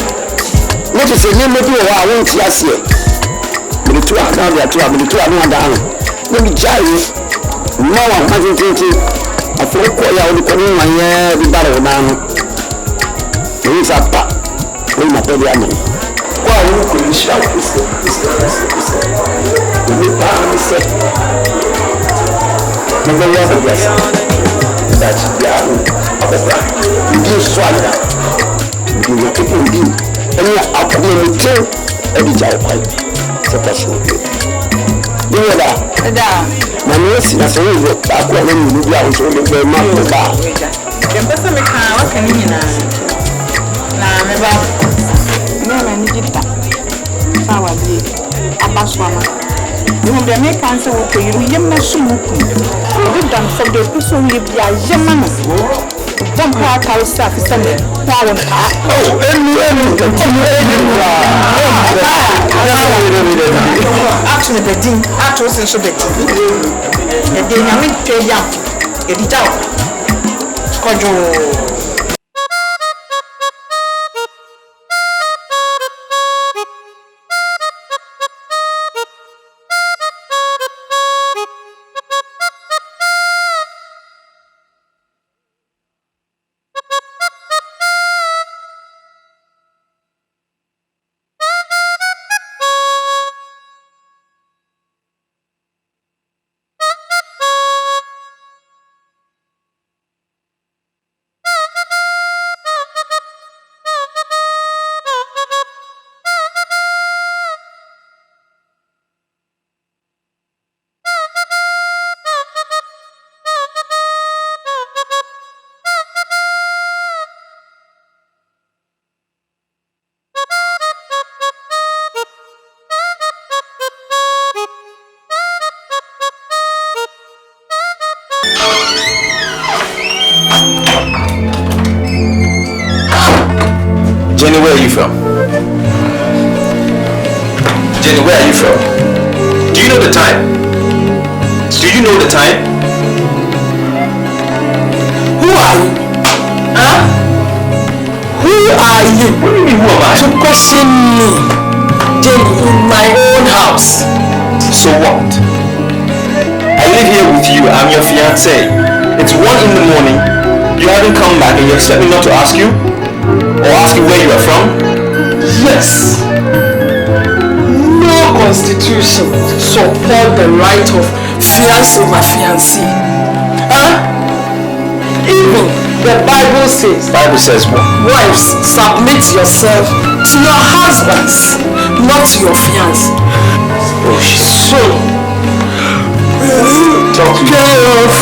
what is the name of your I won't last year? But the 2 are down there, 2 are down. Let me jive. No one hasn't thinking. I feel quite out of my hair, the battle man. There is a pack. When my baby, I mean. Why would you shout this? You said, never was a blessing that you are of the brand. You do swallow. You will keep on being. And you are up to the tail every child pipe. It's a question. You know that? My nurse is a little bit back when you will be out to the mouth of the bar. The person may come out and in now, never need it. Our day, Abaswana. You will make answer to you, Yamasu. We've done for the person with the Yamanas. One part our staff is Sunday. Oh, actually, the dean, actually, so the dynamic trade young, get it out. Schedule. Jenny, where are you from? Jenny, where are you from? Do you know the time? Do you know the time? Who are you? Huh? Who are you? What do you mean, who am I? To question me, Jenny, in my own house. So what? I live here with you. I'm your fiancé. It's 1 in the morning. You haven't come back and you expect me not to ask you? Or ask you where you are from? Yes. No constitution support the right of fiancé my fiancée. Huh? Even the Bible says. Bible says what? Wives, submit yourself to your husbands, not to your fiancé. Oh shit. So, talk to care of.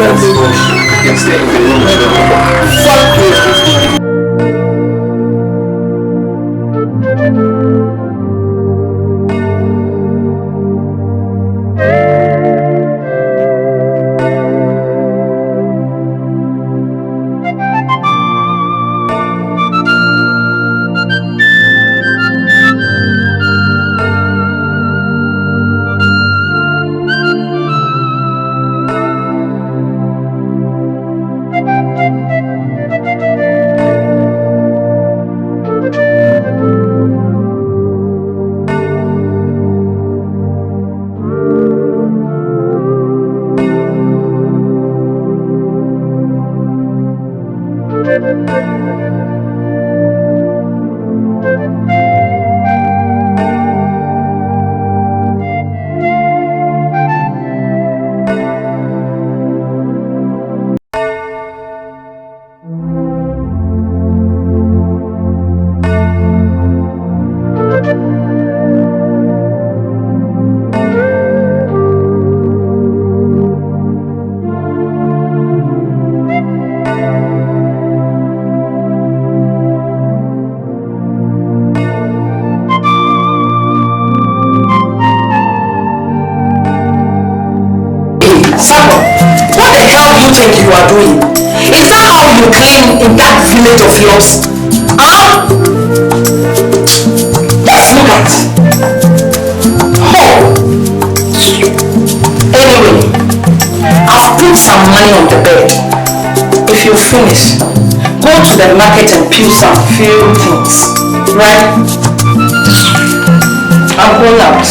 You can stay in the room. Fuck you. you think you are doing? Is that how you clean in that village of yours? Huh? Let's look at. Oh. Anyway, I've put some money on the bed. If you finish, go to the market and pick some few things. Right? I'm going out.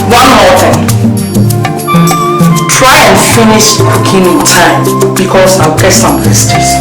One more thing. Try and finish cooking in time because I'll get some visitors.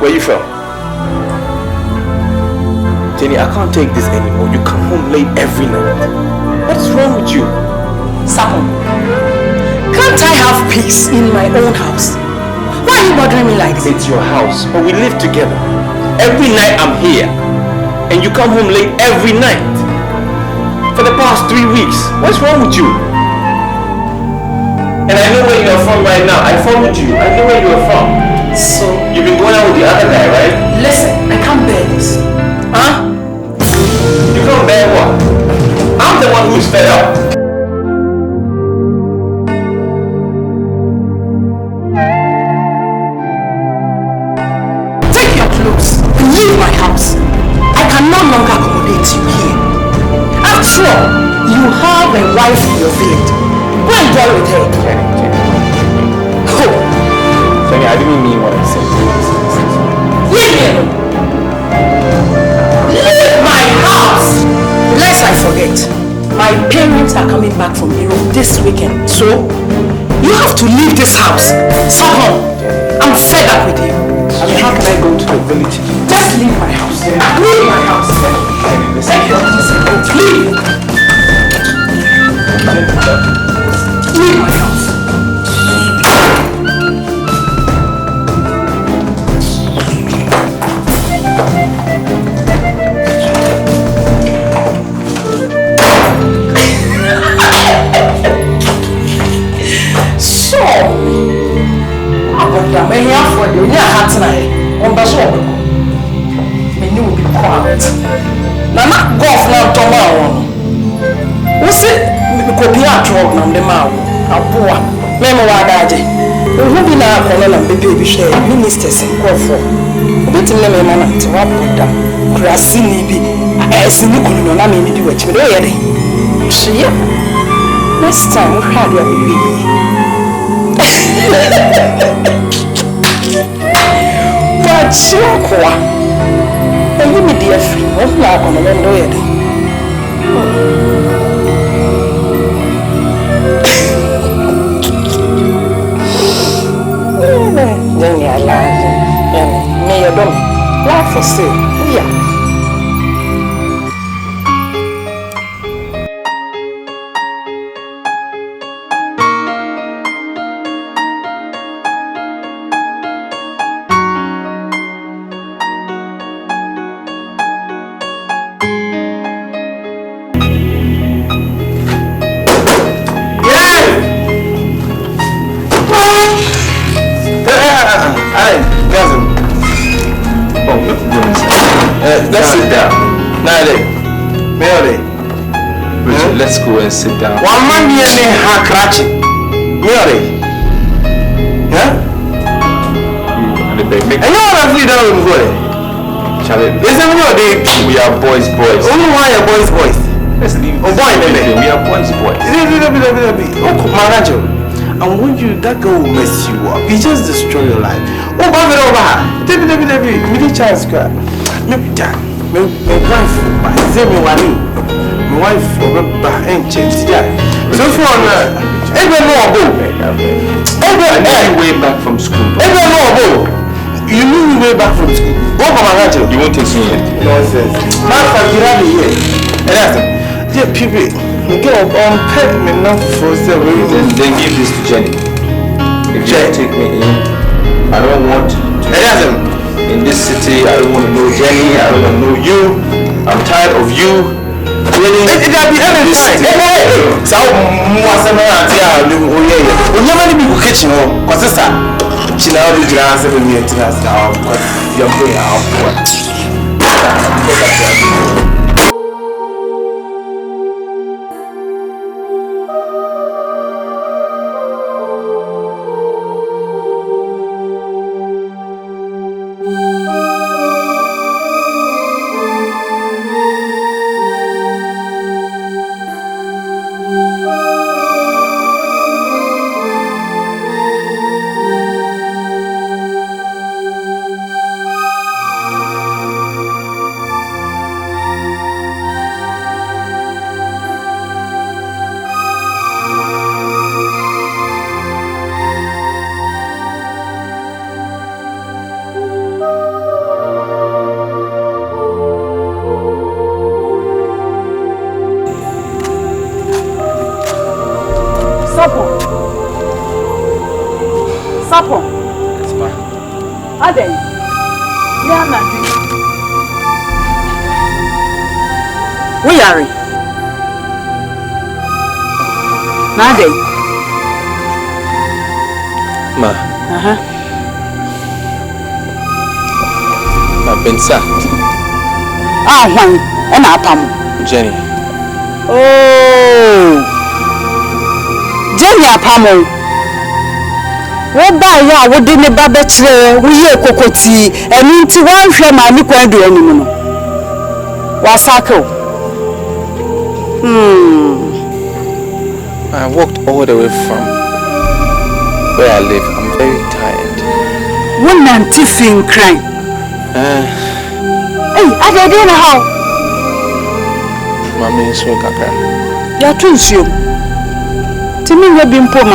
Where you from? Jenny, I can't take this anymore. You come home late every night. What's wrong with you? Sapon, can't I have peace in my own house? Why are you bothering me like this? It's your house, but we live together. Every night I'm here, and you come home late every night. For the past 3 weeks, what's wrong with you? And I know where you're from right now. I followed you. I know where you're from. So, you've been going out with the other guy, right? Listen, I can't bear this. Huh? You can't bear what? I'm the one who's fed up. Take your clothes and leave my house. I can no longer accommodate you here. After all, you have a wife in your village. Go and dwell with her. Jenny. Oh. Jenny, I didn't mean what I said. Leave me alone. Leave my house. Lest I forget, my parents are coming back from Europe this weekend. So, you have to leave this house. Somehow, I'm fed up with you. I mean, how can I go to the village? Just leave my house. Leave my house. Take your things and go. Leave. Leave my house. I'm here for you. You're not tonight. On the show. Me knew be quiet. Now, not golf now, tomorrow. What's it? Me copy a drug now, the man. A poor. Memo Wadaji. Who be now calling and baby share ministers in Crawford. But in the man to what put down. Grassini be. I see Nicola, I mean, do what you do. See ya. Next time, we'll have your baby. What's your qua? And you, dear friend, what's like on the window? Then you are laughing. And may you don't laugh for sale. Yeah. Let's sit down. Mary. Richard, let's go and sit down. One man here named Hakrachi. Mary. Huh? And the baby. And you want to flee down with me? Charlie, Listen, we are boys. Only why are boys? Let's leave. Oh, boy, baby. We are boys. Oh, Manager. And when that girl will mess you up, you just destroy your life. Oh, baby, Debbie, we need chance, girl. Maybe that. My wife, my wife, and change that. So for every more, way back from school. Every more, you knew way back from school. What Manager? You won't take me yet. Nonsense. Master, get out of here. And that's it. Dear people, get on pet me not for several. Then give this to Jenny. If you take me in, I don't want to. In this city, I don't want to know Jenny. I don't want to know you. I'm tired of you. It'll be every time. So, what's the matter? We never need to kitchen. What's this? She now did your answer to me to us now because you're going out. I've been sacked. When? And Jenny. Oh, Jenny Apamo. What by ya? What did the Babette we hear Cocoti and into one share my Nico do anymore? Wasako. I walked all the way from where I live. I'm very tired. One anti-fin crying. Hey, I don't know how. Mommy is so kaka. You're too sure. To me, we've been poor. I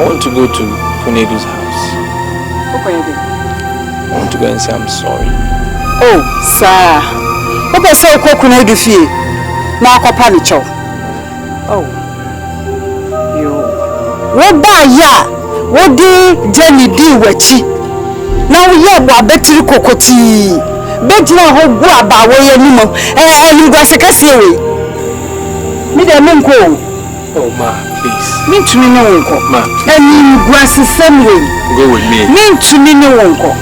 want to go to Kunedu's house. Okay. I want to go and say I'm sorry. Oh, sir. What I say, Kunedu fee. Now, Kopanicho. Oh. You. What by ya? What did Jenny do with you? Now we have a better cocoti. Better who go about where you know. You got a cassiery. Me the monko. Oh, ma, please. Me to me no uncle. Ma. And you grass the same way. Go with me. Me to me no uncle.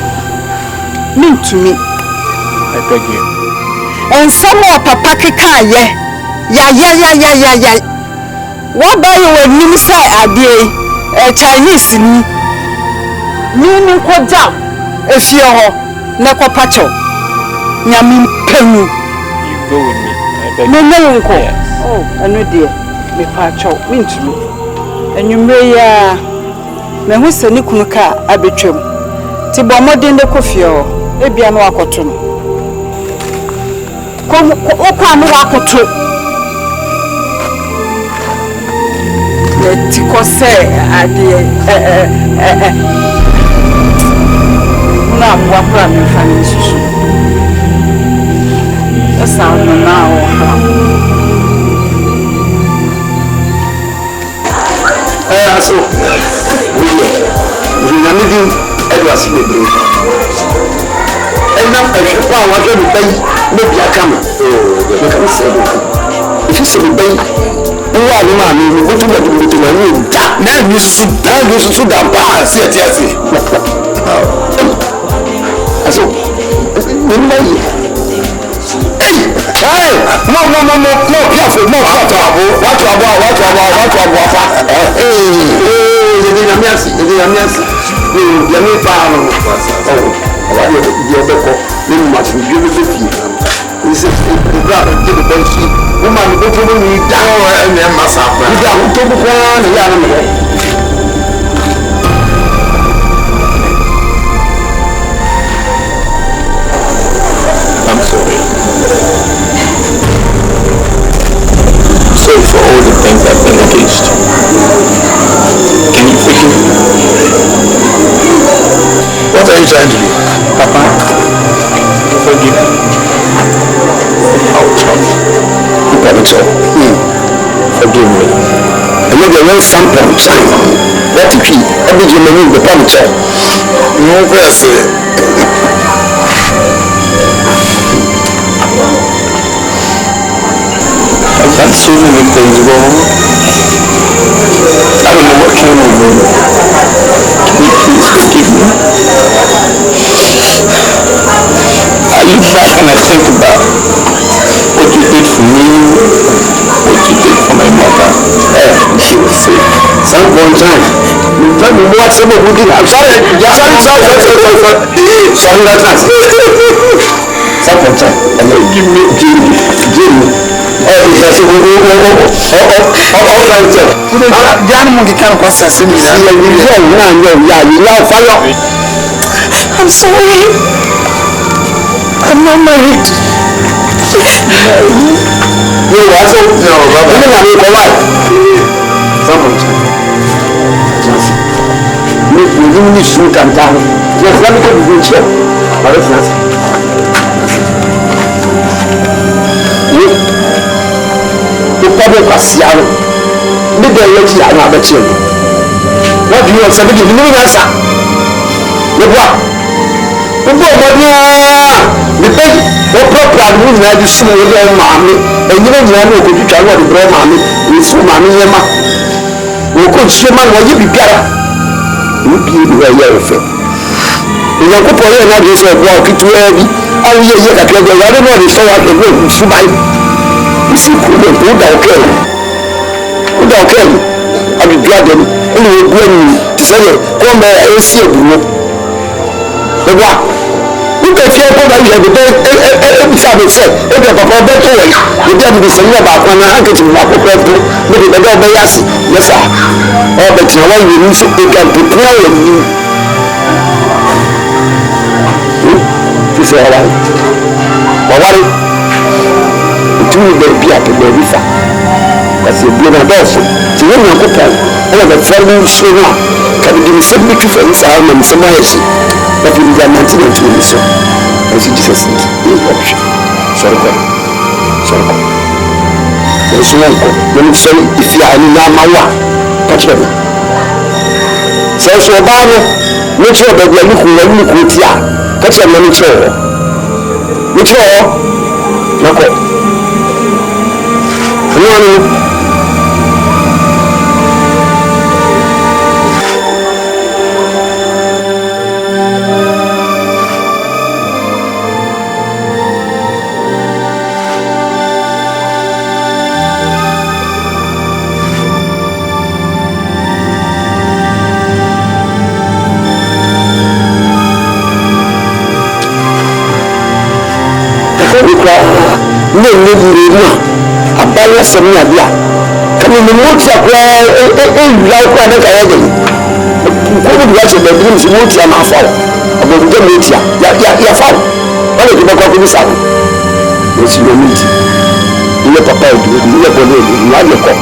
Me to me. I beg you. And some more papa kaka ya. What by you when you say a Chinese me ko down. If you are Nako Pacho, Yamin Penny. You go with me. I beg you. No, uncle. Yes. Oh, I know, dear. Me Pacho, mean to me. And you may, me who say Nikunuka, I betray him. Tibo modern the coffee, maybe I know a cotton. Come, Oka, no wakoto. Let Tico say, na buapra me fani susu esa no na o ha so we na me Edward Sibebre and now I should want to be no be akama me can say if you say be who are the man who go to the na you so da pa see. So, remember Hey, no, careful, no, what I'm sorry. Sorry for all the things I've been against you. Can you forgive me? What are you trying to do? Papa, forgive me. I'll try. Parental. Forgive me. I know the one sample time. What if he every human the parental? No person. I've done so many things wrong. I don't know what came over me. Can you please forgive me? I look back and I think about what you did for me, what you did for my mother. She was sick. Some one time. Tell me what some of you I'm sorry. Sorry, that's not. Some one time. And you give me Jimmy. Oh, because the animal can process him. I'm sorry. I'm not married. No, Baba. We need shoot and down. Just let me go to the chair. But it's not. The Pasiano. Did they let you out of the what do you want somebody to do? Answer. The what? The baby, the proper moon had the small young mammy, and you don't know who could tell what the bread mammy is so mammy. Who could see man when you be better? You be a year of it. You don't put on that is a walk to heavy. I will hear that I don't know the story I can go to my. You see, okay. I will drag them. Only when to say, come there and see a blue. The what? You can feel that you have the day every time it said, if you have a better way, you get to be saying about when I get to walk up to maybe the dog by us. Yes, sir. Oh, but you know, you need to can prepare you. This is all right. But what? Will be at the river. That's a good adolescent. So when you put on the family sooner, can you give me 72 friends? I am some mercy. But you are not in to me, so. As you just said, is option. Sorry. There's one call. Let me say, if you are in Yamawa, catch them. So, Bano, make sure that you look with ya. Catch them, let me show. Which one? Nako. Abaya semua dia. Kami memuji aku lau kwa nak kaya gini. Kau buat sebab ini semua dia mafau. Abu dia memuji ya fau. Kalau kita kau bisa. Mesti memuji. Dia papa itu dia boleh dia kau.